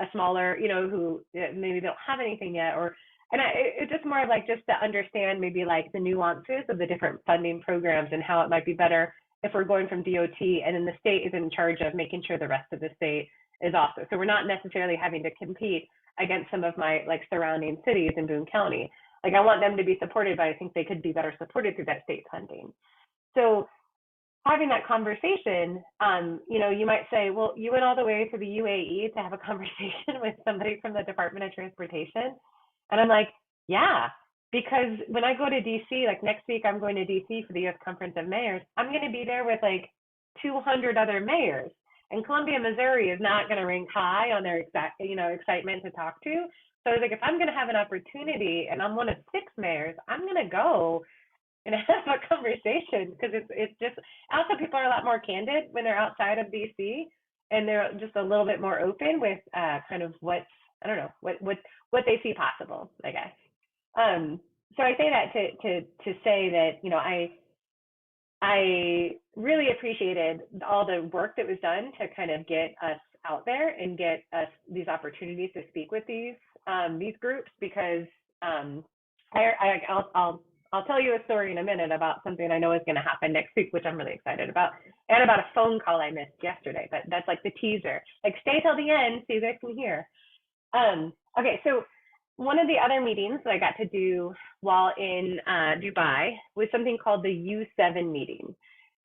a smaller, who maybe don't have anything yet, it's just more of like just to understand maybe like the nuances of the different funding programs and how it might be better if we're going from DOT and then the state is in charge of making sure the rest of the state is also. So we're not necessarily having to compete against some of my like surrounding cities in Boone County. Like I want them to be supported, but I think they could be better supported through that state funding. So having that conversation, you might say, well, you went all the way to the UAE to have a conversation with somebody from the Department of Transportation. And I'm like, yeah, because when I go to DC, like next week, I'm going to DC for the U.S. Conference of Mayors. I'm going to be there with like 200 other mayors. And Columbia, Missouri is not going to rank high on their excitement to talk to. So I was like, if I'm going to have an opportunity and I'm one of 6 mayors, I'm going to go and have a conversation because it's just, also people are a lot more candid when they're outside of DC and they're just a little bit more open with kind of what they see possible, I guess. So I say that to say that, I really appreciated all the work that was done to kind of get us out there and get us these opportunities to speak with these these groups because I'll tell you a story in a minute about something I know is going to happen next week, which I'm really excited about, and about a phone call I missed yesterday. But that's like the teaser. Like, stay till the end so you guys can hear. Okay, so one of the other meetings that I got to do while in Dubai was something called the U7 meeting.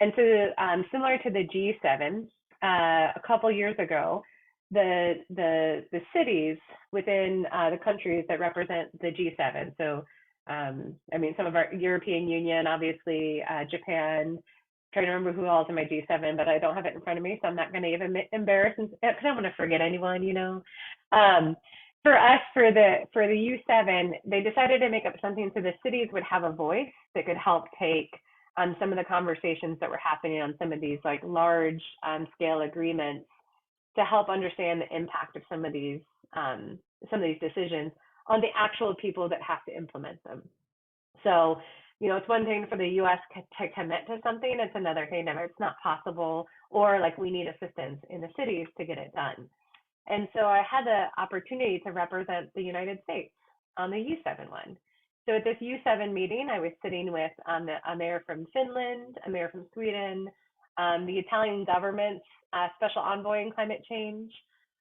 And so similar to the G7, a couple years ago, the cities within the countries that represent the G7. So I mean, some of our European Union, obviously, Japan. Trying to remember who all is in my G7, but I don't have it in front of me, so I'm not going to even embarrass because I don't want to forget anyone, you know. For us, for the U7, they decided to make up something so the cities would have a voice that could help take some of the conversations that were happening on some of these like large scale agreements to help understand the impact of some of these decisions on the actual people that have to implement them. So, you know, it's one thing for the U.S. to commit to something. It's another thing if it's not possible or like we need assistance in the cities to get it done. And so I had the opportunity to represent the United States on the U7 one. So at this U7 meeting, I was sitting with a mayor from Finland, a mayor from Sweden, the Italian government's special envoy in climate change,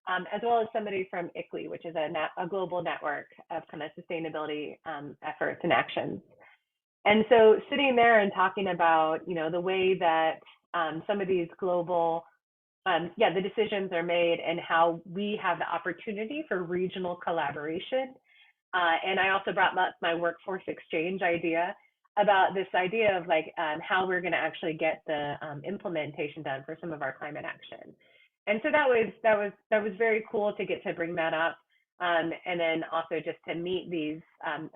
as well as somebody from ICLEI, which is a global network of kind of sustainability efforts and actions. And so sitting there and talking about, you know, the way that some of these global, the decisions are made and how we have the opportunity for regional collaboration. And I also brought up my workforce exchange idea about this idea of like how we're going to actually get the implementation done for some of our climate action. And so that was very cool to get to bring that up. And then also just to meet these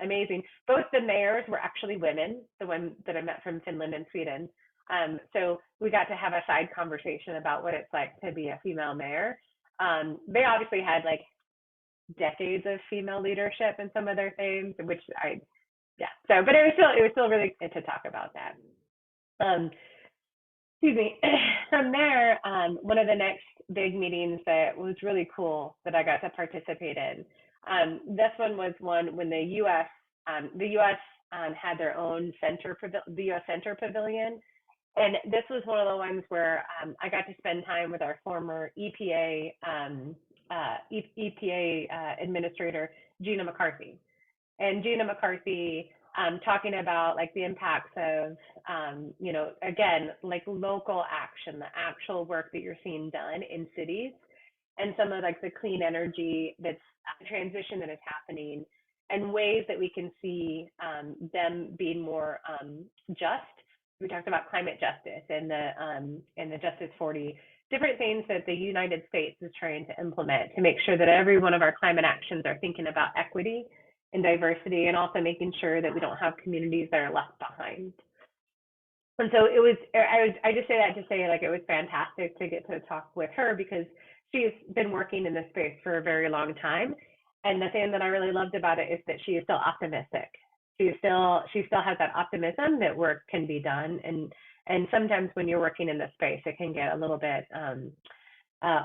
amazing, both the mayors were actually women, the one that I met from Finland and Sweden. So we got to have a side conversation about what it's like to be a female mayor. They obviously had like decades of female leadership in some of their things, which but it was still really good to talk about that. Excuse me. From there, one of the next big meetings that was really cool that I got to participate in. This one was one when the U.S. Had their own the U.S. Center Pavilion, and this was one of the ones where I got to spend time with our former EPA administrator Gina McCarthy, and Gina McCarthy. Talking about like the impacts of, you know, again, like local action, the actual work that you're seeing done in cities, and some of like the clean energy that's transition that is happening, and ways that we can see them being more just. We talked about climate justice and the Justice 40, different things that the United States is trying to implement to make sure that every one of our climate actions are thinking about equity and diversity, and also making sure that we don't have communities that are left behind. And so it was, I just say that to say like it was fantastic to get to talk with her because she's been working in this space for a very long time. And the thing that I really loved about it is that she is still optimistic. She still has that optimism that work can be done. And sometimes when you're working in this space, it can get a little bit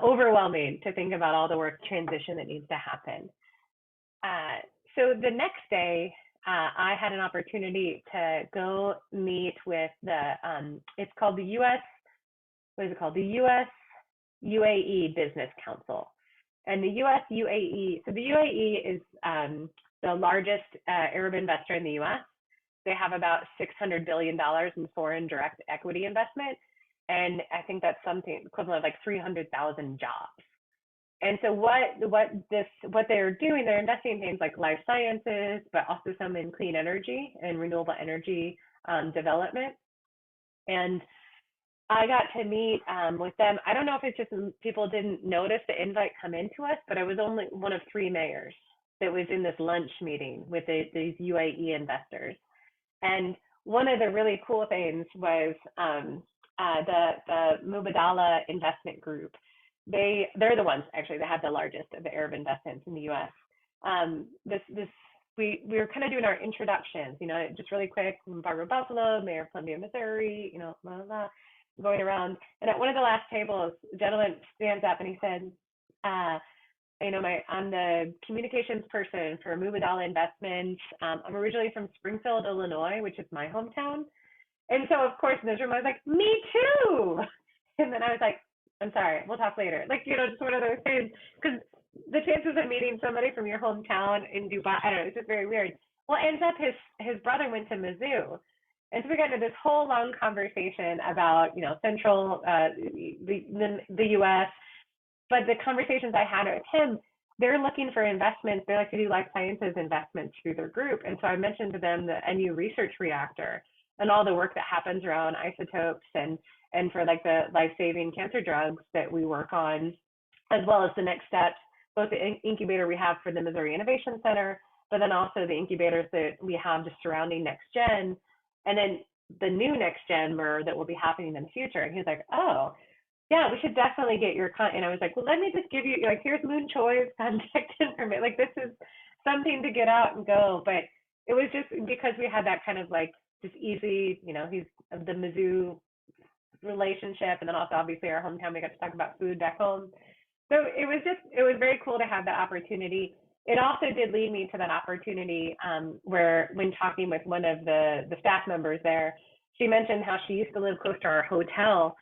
overwhelming to think about all the work transition that needs to happen. So the next day, I had an opportunity to go meet with it's called the U.S. The U.S. UAE Business Council. And the U.S. UAE, so the UAE is the largest Arab investor in the U.S. They have about $600 billion in foreign direct equity investment. And I think that's something equivalent of like 300,000 jobs. And so what they're doing, they're investing in things like life sciences, but also some in clean energy and renewable energy development. And I got to meet with them. I don't know if it's just people didn't notice the invite come into us, but I was only one of 3 mayors that was in this lunch meeting with these UAE investors. And one of the really cool things was the Mubadala Investment Group. They're the ones actually that have the largest of the Arab investments in the U.S. We were kind of doing our introductions, you know, just really quick. Barbara Buffaloe, Mayor of Columbia, Missouri, you know, blah, blah, blah, going around. And at one of the last tables, a gentleman stands up and he said, I'm the communications person for Muleskinners Investments. I'm originally from Springfield, Illinois, which is my hometown. And so, of course, in this room, I was like, me too. And then I was like, I'm sorry, we'll talk later. Like, just one of those things. Because the chances of meeting somebody from your hometown in Dubai, I don't know, it's just very weird. Well, ends up his brother went to Mizzou. And so we got into this whole long conversation about, central, the U.S., but the conversations I had with him, they're looking for investments. They like to do life sciences investments through their group. And so I mentioned to them the NU research reactor and all the work that happens around isotopes and for like the life-saving cancer drugs that we work on, as well as the next steps, both the incubator we have for the Missouri Innovation Center, but then also the incubators that we have just surrounding Next Gen, and then the new Next Gen MER that will be happening in the future. And he's like, oh, yeah, we should definitely get your and I was like, well, let me just give you, like, here's Moon Choi's contact information. Like, this is something to get out and go. But it was just because we had that kind of like just easy, he's the Mizzou relationship, and then also obviously our hometown, we got to talk about food back home. So it was very cool to have that opportunity. It also did lead me to that opportunity where, when talking with one of the staff members there, she mentioned how she used to live close to our hotel.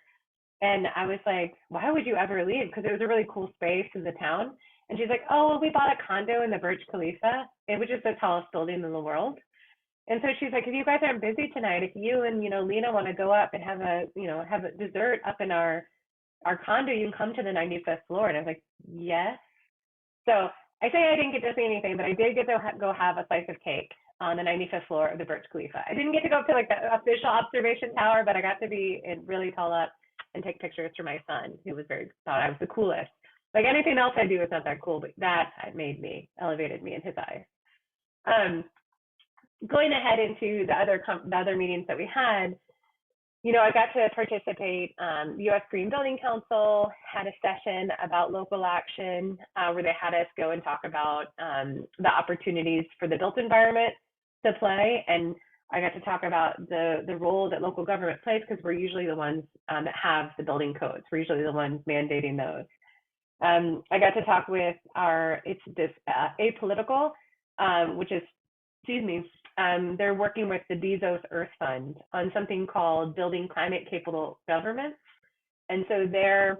And I was like, why would you ever leave? Because it was a really cool space in the town. And she's like, oh, well, we bought a condo in the Burj Khalifa, which is the tallest building in the world. And so she's like, if you guys aren't busy tonight, if you and, Lena want to go up and have a dessert up in our condo, you can come to the 95th floor. And I was like, yes. So I say I didn't get to see anything, but I did get to go have a slice of cake on the 95th floor of the Burj Khalifa. I didn't get to go up to like the official observation tower, but I got to be really tall up and take pictures for my son, who thought I was the coolest. Like, anything else I do is not that cool, but that elevated me in his eyes. Going ahead into the other meetings that we had, I got to participate. The U.S. Green Building Council had a session about local action where they had us go and talk about the opportunities for the built environment to play. And I got to talk about the role that local government plays, because we're usually the ones that have the building codes. We're usually the ones mandating those. I got to talk with Apolitical, which is, they're working with the Bezos Earth Fund on something called Building Climate Capable Governments. And so they're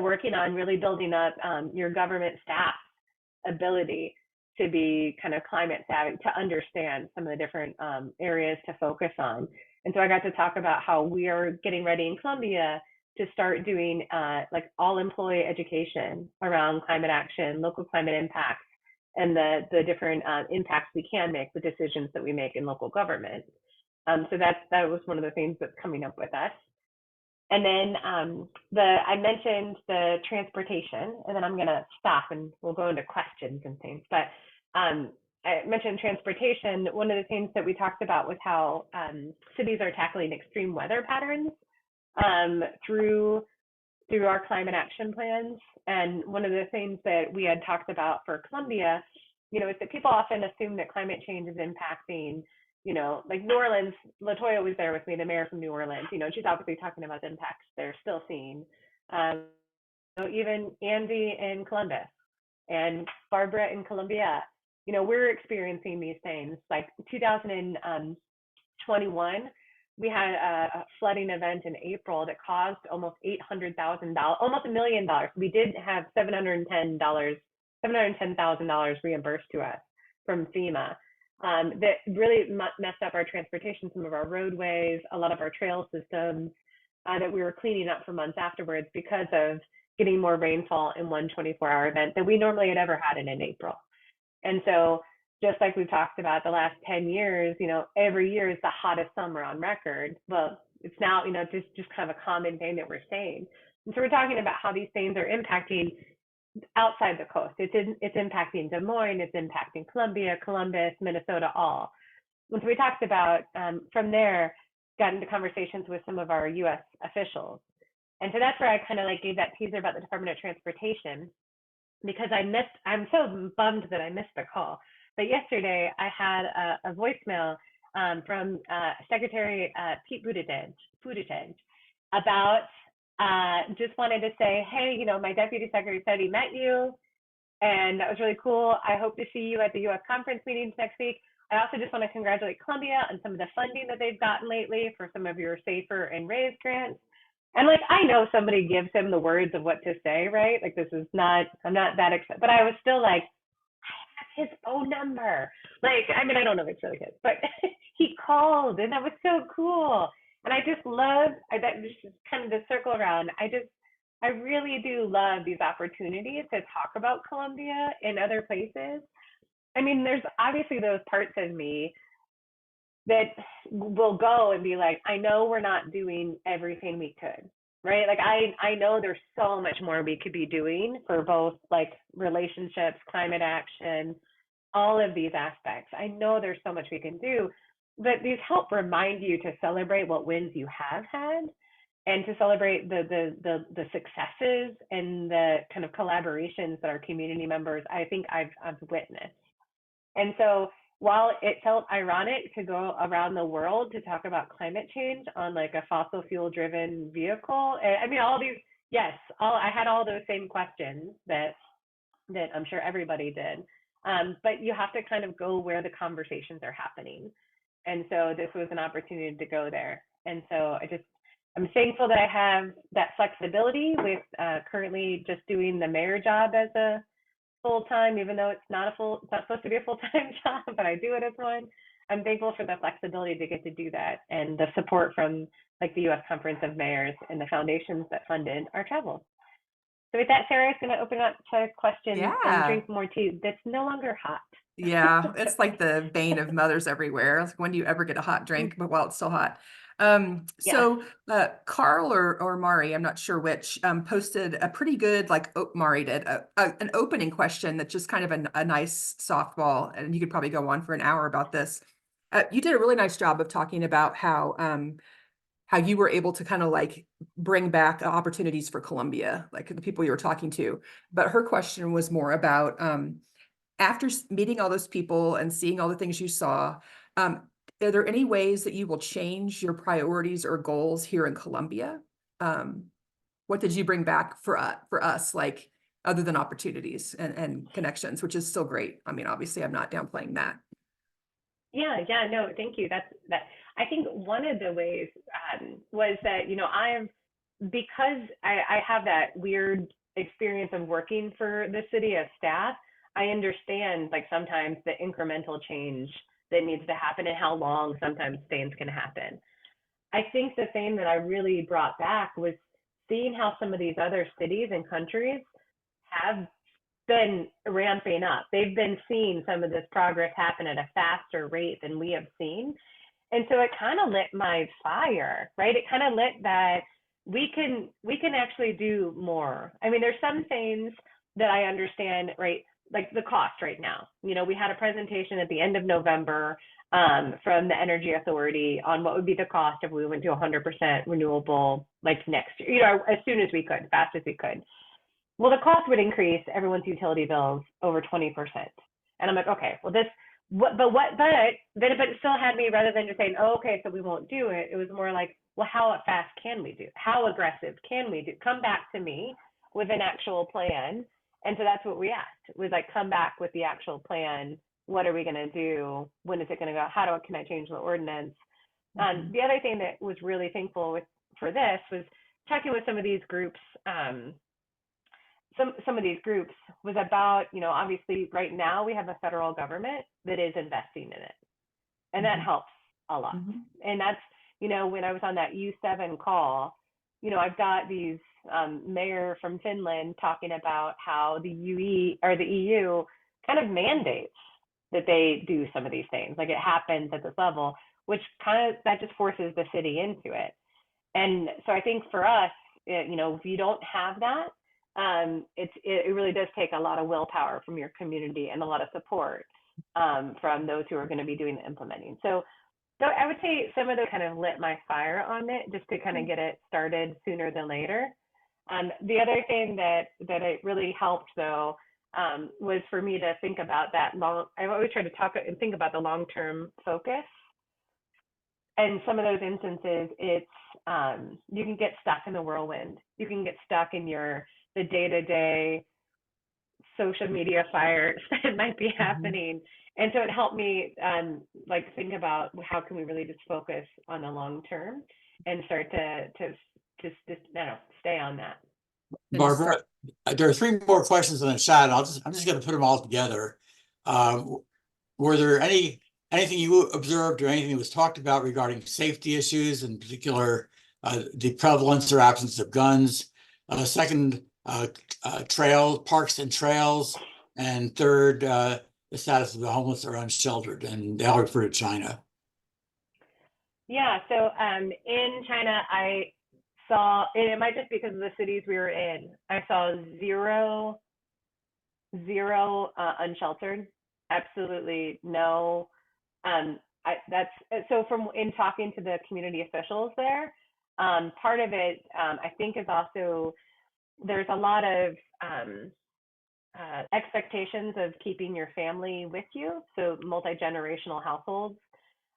working on really building up your government staff's ability to be kind of climate savvy, to understand some of the different areas to focus on. And so I got to talk about how we are getting ready in Columbia to start doing like all employee education around climate action, local climate impacts, and the different impacts we can make, the decisions that we make in local government. So that was one of the things that's coming up with us. And then I mentioned the transportation, and then I'm going to stop and we'll go into questions and things. But I mentioned transportation. One of the things that we talked about was how cities are tackling extreme weather patterns through our climate action plans. And one of the things that we had talked about for Columbia, is that people often assume that climate change is impacting, like New Orleans. Latoya was there with me, the mayor from New Orleans. She's obviously talking about the impacts they're still seeing. Even Andy in Columbus and Barbara in Columbia, we're experiencing these things. Like 2021, we had a flooding event in April that caused almost $800,000, almost $1 million. We did have $710,000 reimbursed to us from FEMA. That really messed up our transportation, some of our roadways, a lot of our trail systems that we were cleaning up for months afterwards because of getting more rainfall in one 24-hour event than we normally had ever had in April. And so, just like we've talked about the last 10 years, every year is the hottest summer on record. Well, it's now, just kind of a common thing that we're saying. And so we're talking about how these things are impacting outside the coast. It's impacting Des Moines, it's impacting Columbia, Columbus, Minnesota, all. And so we talked about, from there, got into conversations with some of our U.S. officials. And so that's where I kind of like gave that teaser about the Department of Transportation, because I'm so bummed that I missed the call. But yesterday I had a voicemail from Secretary Pete Buttigieg about just wanted to say, hey, my deputy secretary said he met you. And that was really cool. I hope to see you at the US conference meetings next week. I also just want to congratulate Columbia on some of the funding that they've gotten lately for some of your Safer and Raise grants. And like, I know somebody gives him the words of what to say, right? Like, this is not, I'm not that excited, but I was still like, I have his phone number. Like, I mean, I don't know if it's really his, but he called and that was so cool. And I just love that, just kind of the circle around. I really do love these opportunities to talk about Columbia in other places. I mean, there's obviously those parts of me that will go and be like, I know we're not doing everything we could, right? Like I know there's so much more we could be doing for both like relationships, climate action, all of these aspects. I know there's so much we can do, but these help remind you to celebrate what wins you have had and to celebrate the successes and the kind of collaborations that our community members, I think I've witnessed. And so while it felt ironic to go around the world to talk about climate change on like a fossil fuel driven vehicle, I mean, all these, yes, I had all those same questions that I'm sure everybody did. But you have to kind of go where the conversations are happening. And so this was an opportunity to go there. And so I'm thankful that I have that flexibility with currently just doing the mayor job as a full-time, even though it's not supposed to be a full-time job, but I do it as one. I'm thankful for the flexibility to get to do that and the support from like the U.S. Conference of Mayors and the foundations that funded our travel. So with that, Sarah is going to open up to questions and drink more tea that's no longer hot. Yeah, it's like the bane of mothers everywhere. Like, when do you ever get a hot drink, but while it's still hot? So Carl or Mari, I'm not sure which, posted a pretty good, like Mari did, an opening question that just kind of a nice softball, and you could probably go on for an hour about this. You did a really nice job of talking about how you were able to kind of like bring back opportunities for Columbia, like the people you were talking to. But her question was more about, after meeting all those people and seeing all the things you saw, are there any ways that you will change your priorities or goals here in Columbia? What did you bring back for us, like other than opportunities and connections, which is still great. I mean, obviously I'm not downplaying that. Yeah, no, thank you. That I think one of the ways was that, you know, because I have that weird experience of working for the city as staff, I understand like sometimes the incremental change that needs to happen and how long sometimes things can happen. I think the thing that I really brought back was seeing how some of these other cities and countries have been ramping up. They've been seeing some of this progress happen at a faster rate than we have seen. And so it kind of lit my fire, right? It kind of lit that we can actually do more. I mean, there's some things that I understand, right? Like the cost right now. You know, we had a presentation at the end of November from the Energy Authority on what would be the cost if we went to 100% renewable like next year, you know, as soon as we could, fast as we could. Well, the cost would increase everyone's utility bills over 20%. And I'm like, okay, well, but it still had me, rather than just saying, oh, okay, so we won't do it. It was more like, well, how fast can we do? How aggressive can we do? Come back to me with an actual plan. And so that's what we asked, was like, come back with the actual plan. What are we going to do? When is it going to go? How can I change the ordinance? The other thing that was really thankful for this was talking with some of these groups. Some of these groups was about, you know, obviously right now we have a federal government that is investing in it. And that helps a lot. And that's, you know, when I was on that U7 call, you know, I've got these mayor from Finland talking about how the EU kind of mandates that they do some of these things. Like it happens at this level, which that just forces the city into it. And so I think for us, you know, if you don't have that, it really does take a lot of willpower from your community and a lot of support from those who are going to be doing the implementing. So I would say some of those kind of lit my fire on it, just to kind of get it started sooner than later. The other thing that it really helped though was for me to think about that I always try to talk and think about the long-term focus. And some of those instances, it's you can get stuck in the whirlwind. You can get stuck in the day-to-day social media fires that might be happening. And so it helped me like think about how can we really just focus on the long term and start to just I don't know, stay on that. And just Barbara, there are three more questions in the chat. I'm just going to put them all together. Were there anything you observed or anything that was talked about regarding safety issues, in particular, the prevalence or absence of guns? Second, parks and trails, and third, the status of the homeless or unsheltered, and they all refer to China. Yeah, so in China, I saw, and it might just be because of the cities we were in, I saw zero unsheltered, absolutely no. That's so from in talking to the community officials there, part of it I think is also there's a lot of expectations of keeping your family with you, so multi-generational households.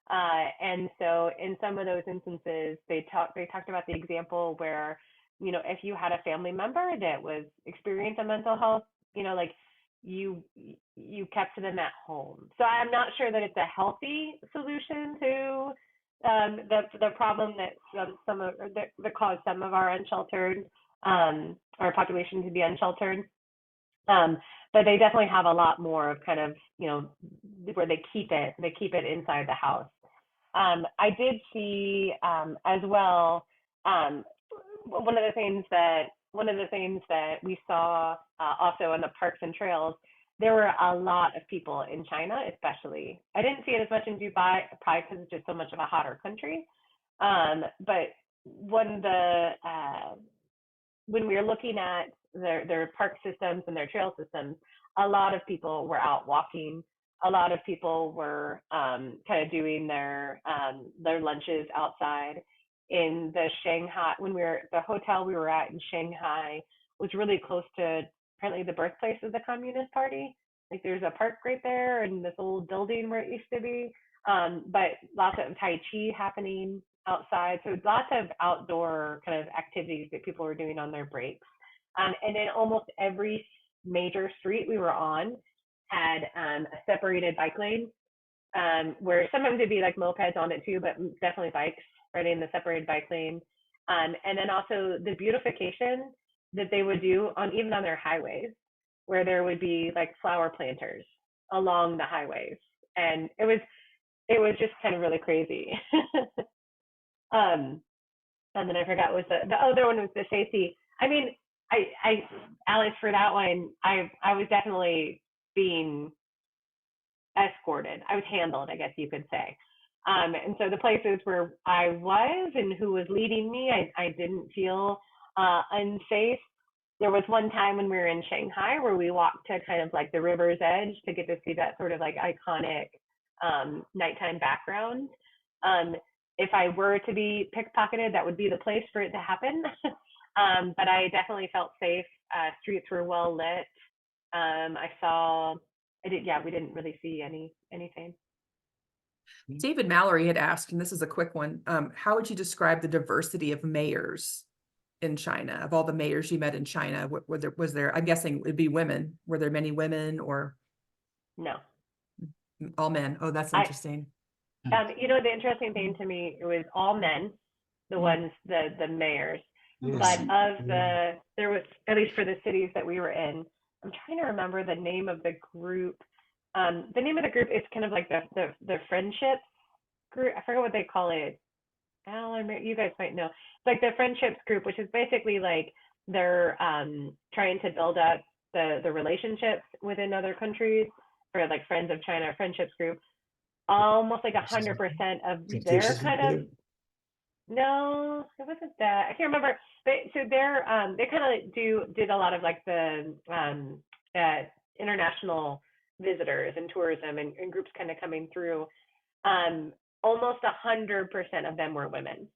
And so in some of those instances, they talked about the example where, if you had a family member that was experiencing a mental health, like you kept them at home. So I'm not sure that it's a healthy solution to the problem that that caused some of our unsheltered our population to be unsheltered. But they definitely have a lot more of kind of, where they keep it inside the house. I did see as well, one of the things that we saw also in the parks and trails, there were a lot of people in China, especially. I didn't see it as much in Dubai, probably because it's just so much of a hotter country. But when we were looking at their park systems and their trail systems, a lot of people were out walking. A lot of people were kind of doing their lunches outside. In the Shanghai, the hotel we were at in Shanghai was really close to apparently the birthplace of the Communist Party. Like there's a park right there and this old building where it used to be. But lots of Tai Chi happening outside. So lots of outdoor kind of activities that people were doing on their breaks. And then almost every major street we were on had a separated bike lane, where sometimes it'd be like mopeds on it too, but definitely bikes right in the separated bike lane. And then also the beautification that they would do even on their highways, where there would be like flower planters along the highways. And it was just kind of really crazy. And then I forgot was the other one was the safety. I mean, Alex, for that one, I was definitely being escorted. I was handled, I guess you could say. And so the places where I was and who was leading me, I didn't feel unsafe. There was one time when we were in Shanghai where we walked to kind of like the river's edge to get to see that sort of like iconic nighttime background. If I were to be pickpocketed, that would be the place for it to happen. But I definitely felt safe. Streets were well lit. We didn't really see anything. David Mallory had asked, and this is a quick one, how would you describe the diversity of mayors in China? Of all the mayors you met in China, was there, I'm guessing it'd be women. Were there many women or? No. All men. Oh, that's interesting. The interesting thing to me, it was all men, the ones, the mayors. But there was, at least for the cities that we were in, I'm trying to remember the name of the group. The name of the group is kind of like the friendship group. I forget what they call it. Al, you guys might know. It's like the friendships group, which is basically like they're trying to build up the relationships within other countries, for like Friends of China friendships group. Almost like 100% of their kind of, no, it wasn't that. I can't remember. They kind of did a lot of like the international visitors and tourism and groups kind of coming through. Almost 100% of them were women,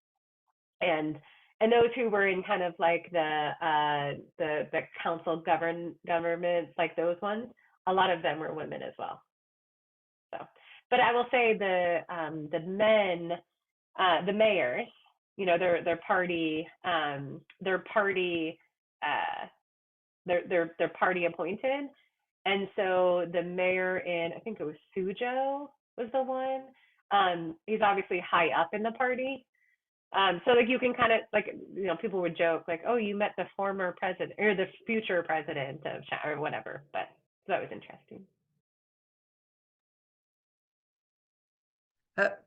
and those who were in kind of like the council governments, like those ones, a lot of them were women as well. So, but I will say the men, the mayors, their party appointed. And so the mayor in, I think it was Suzhou was the one. He's obviously high up in the party. So like you can kind of like, you know, people would joke like, oh, you met the former president or the future president of China or whatever. But so that was interesting.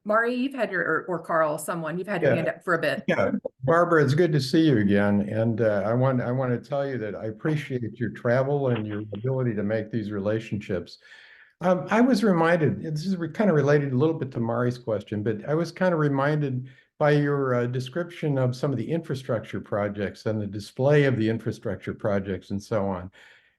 Mari, you've had or Carl, someone, you've had your hand up for a bit. Yeah, Barbara, it's good to see you again. And I want to tell you that I appreciate your travel and your ability to make these relationships. I was reminded, this is kind of related a little bit to Mari's question, but I was kind of reminded by your description of some of the infrastructure projects and the display of the infrastructure projects and so on.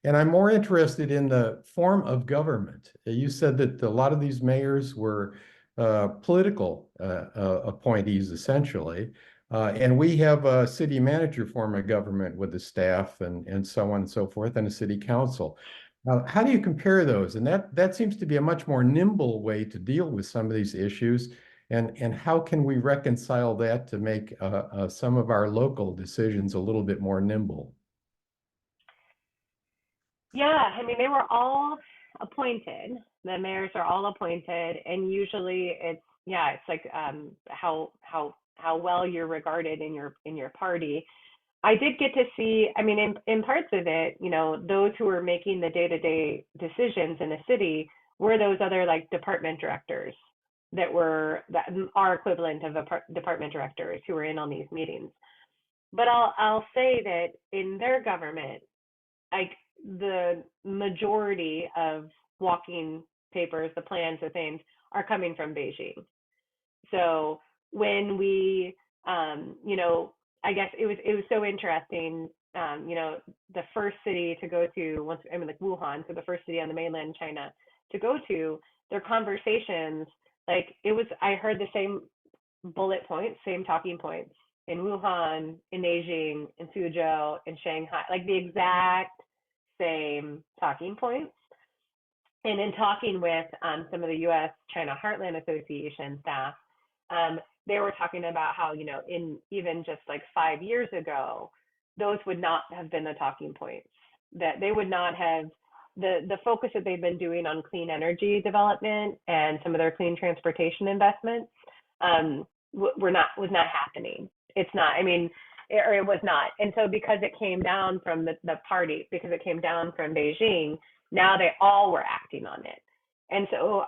And I'm more interested in the form of government. You said that a lot of these mayors were political appointees, essentially. And we have a city manager form of government with the staff and so on and so forth, and a city council. How do you compare those? And that seems to be a much more nimble way to deal with some of these issues. And how can we reconcile that to make some of our local decisions a little bit more nimble? Yeah, I mean, they were all appointed. The mayors are all appointed, and usually it's like how well you're regarded in your party. I did get to see, I mean, in parts of it, you know, those who were making the day-to-day decisions in the city were those other like department directors that are equivalent of department directors who were in on these meetings. But I'll say that in their government, like the majority of walking papers, the plans, the things are coming from Beijing. So when we, you know, I guess it was so interesting. You know, the first city to go to like Wuhan, so the first city on the mainland China to go to, their conversations, like I heard the same bullet points, same talking points in Wuhan, in Beijing, in Suzhou, in Shanghai, like the exact same talking points. And in talking with some of the U.S. China Heartland Association staff, they were talking about how, you know, in even just like 5 years ago, those would not have been the talking points, that they would not have the focus that they've been doing on clean energy development and some of their clean transportation investments was not happening. It's not, I mean, it was not. And so because it came down from the party, because it came down from Beijing, now they all were acting on it. And so,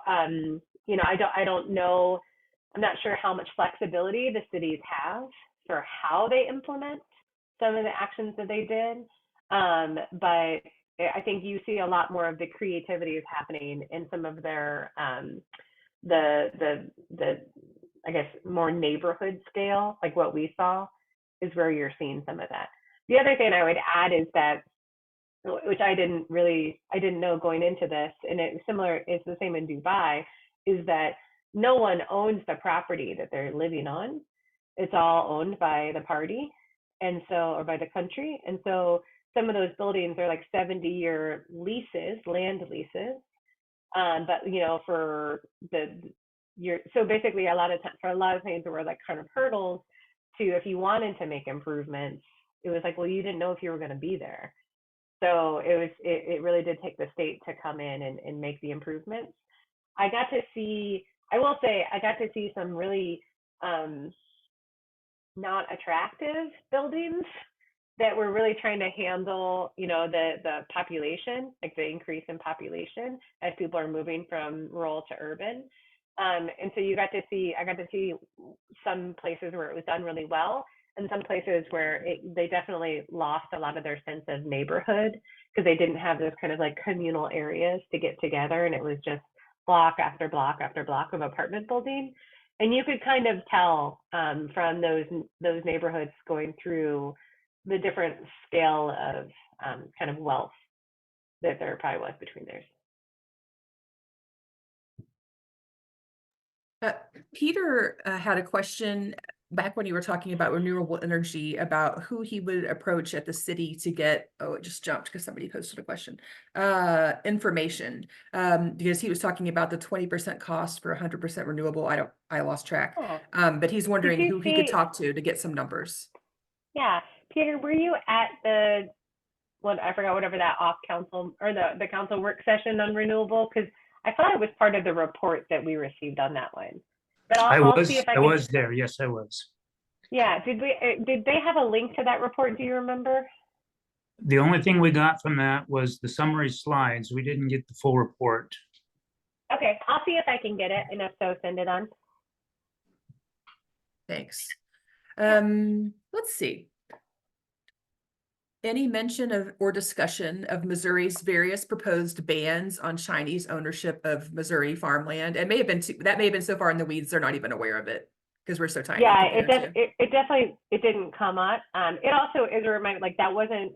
you know, I don't know, I'm not sure how much flexibility the cities have for how they implement some of the actions that they did. But I think you see a lot more of the creativity is happening in some of their, the I guess, more neighborhood scale, like what we saw, is where you're seeing some of that. The other thing I would add is that, which I didn't know going into this, and it's the same in Dubai, is that no one owns the property that they're living on. It's all owned by the party, and so, or by the country. And so some of those buildings are like 70-year leases, land leases. But, you know, so basically for a lot of things there were like kind of hurdles to, if you wanted to make improvements, it was like, well, you didn't know if you were going to be there. So it really did take the state to come in and make the improvements. I got to see some really not attractive buildings that were really trying to handle, you know, the population, like the increase in population as people are moving from rural to urban. And so I got to see some places where it was done really well, and some places where they definitely lost a lot of their sense of neighborhood because they didn't have those kind of like communal areas to get together, and it was just block after block after block of apartment building. And you could kind of tell from those neighborhoods going through the different scale of kind of wealth that there probably was between theirs. Peter had a question back when you were talking about renewable energy, about who he would approach at the city to get, it just jumped because somebody posted a question, information, because he was talking about the 20% cost for 100% renewable. I lost track, but he's wondering who he could talk to get some numbers. Yeah, Peter, were you at I forgot whatever that off council or the council work session on renewable, because I thought it was part of the report that we received on that one. But I'll see if I I can. was there. Yes, I was. Yeah, did they have a link to that report? Do you remember? The only thing we got from that was the summary slides. We didn't get the full report. Okay, I'll see if I can get it, and if so, send it on. Thanks. Let's see. Any mention of or discussion of Missouri's various proposed bans on Chinese ownership of Missouri farmland? It may have been that may have been so far in the weeds they're not even aware of it because we're so tiny. Yeah, compared to- it definitely didn't come up. It also is a reminder, like that wasn't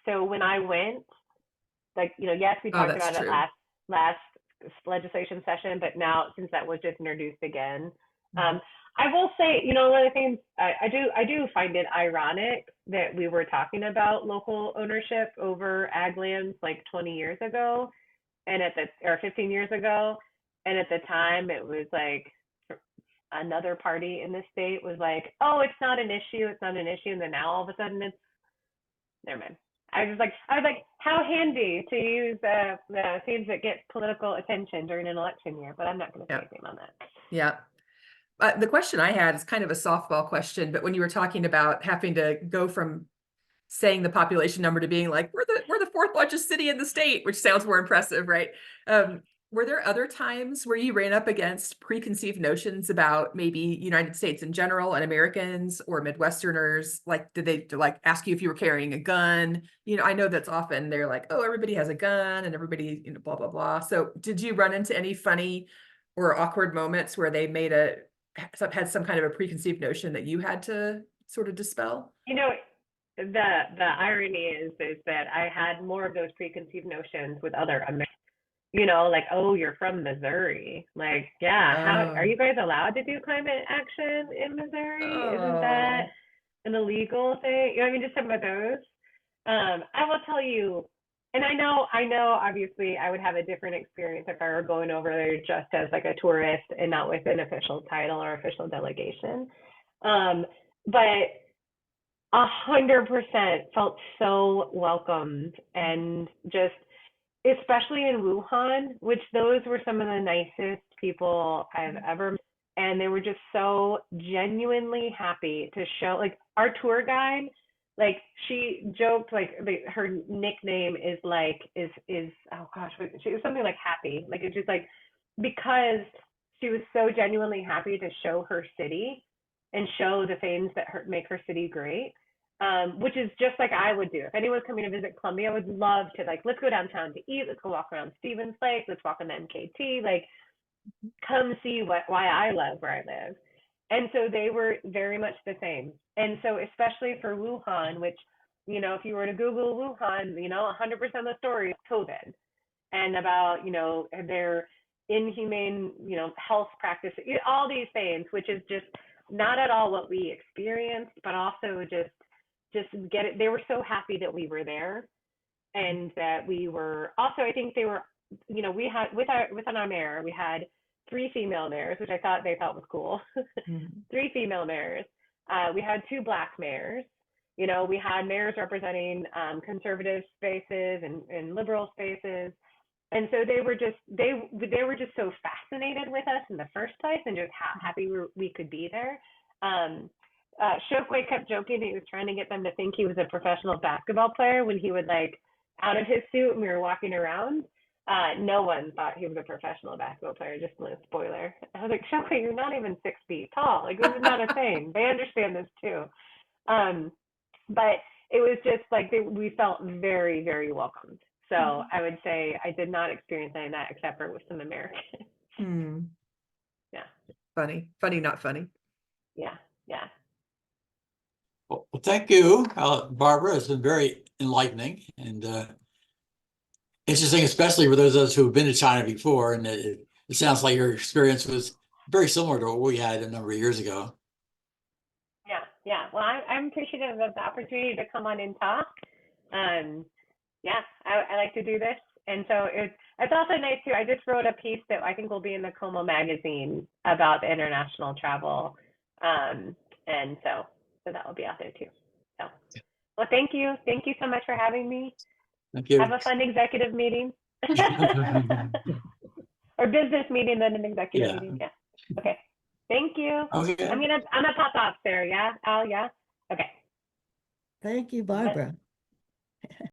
so when I went, like, you know, yes, we talked that's about it true. last legislation session, but now since that was just introduced again, Mhm. I will say, you know, one of the things I do find it ironic that we were talking about local ownership over ag lands like 20 years ago, and or 15 years ago, and at the time it was like another party in the state was like, oh, it's not an issue, and then now all of a sudden it's, never mind. I was like, how handy to use the things that get political attention during an election year, but I'm not going to say anything on that. Yeah. The question I had is kind of a softball question, but when you were talking about having to go from saying the population number to being like, we're the fourth largest city in the state, which sounds more impressive, right? Were there other times where you ran up against preconceived notions about maybe United States in general and Americans or Midwesterners? Like, did they like ask you if you were carrying a gun? You know, I know that's often they're like, oh, everybody has a gun and everybody, you know, blah, blah, blah. So did you run into any funny or awkward moments where they had some kind of a preconceived notion that you had to sort of dispel? You know, the irony is that I had more of those preconceived notions with other Americans. You know, like, oh, you're from Missouri. Like, yeah, how are you guys allowed to do climate action in Missouri? Isn't that an illegal thing? You know what I mean? Just some of those. I will tell you, and I know, obviously, I would have a different experience if I were going over there just as like a tourist and not with an official title or official delegation. But 100% felt so welcomed, and just, especially in Wuhan, which those were some of the nicest people I've ever met. And they were just so genuinely happy to show, like, our tour guide, like, she joked, like, her nickname is like, oh gosh, she was something like Happy. Like, it's just like, because she was so genuinely happy to show her city and show the things that make her city great. Which is just like I would do. If anyone's coming to visit Columbia, I would love to, like, let's go downtown to eat, let's go walk around Stevens Lake, let's walk on the MKT, like, come see why I love where I live. And so they were very much the same. And so especially for Wuhan, which, you know, if you were to Google Wuhan, you know, 100% of the story is COVID and about, you know, their inhumane, you know, health practices, all these things, which is just not at all what we experienced, but also just get it. They were so happy that we were there, and that we were also, I think they were, you know, we had within our mayor, we had 3 female mayors, which they thought was cool. 3 female mayors. We had 2 Black mayors. You know, we had mayors representing conservative spaces and liberal spaces. And so they were just so fascinated with us in the first place, and just happy we could be there. Shokwe kept joking that he was trying to get them to think he was a professional basketball player when he would, like, out of his suit and we were walking around. No one thought he was a professional basketball player, just a spoiler. I was like, Shokwe, you're not even 6 feet tall. Like, this is not a thing. They understand this too. But it was just like we felt very, very welcomed. So I would say I did not experience any of that except for with some Americans. Yeah. Funny, not funny. Yeah. Well, thank you, Barbara. It's been very enlightening and interesting, especially for those of us who have been to China before. And it sounds like your experience was very similar to what we had a number of years ago. Yeah. Well, I'm appreciative of the opportunity to come on and talk. Yeah, I like to do this. And so it's also nice too. I just wrote a piece that I think will be in the CoMo magazine about the international travel. And so that will be out there too. So Well, thank you. Thank you so much for having me. Thank you. Have a fun executive meeting. Or business meeting, then an executive Yeah. meeting. Yeah. Okay. Thank you. Okay. I'm gonna pop off there. Yeah. Al, yeah. Okay. Thank you, Barbara.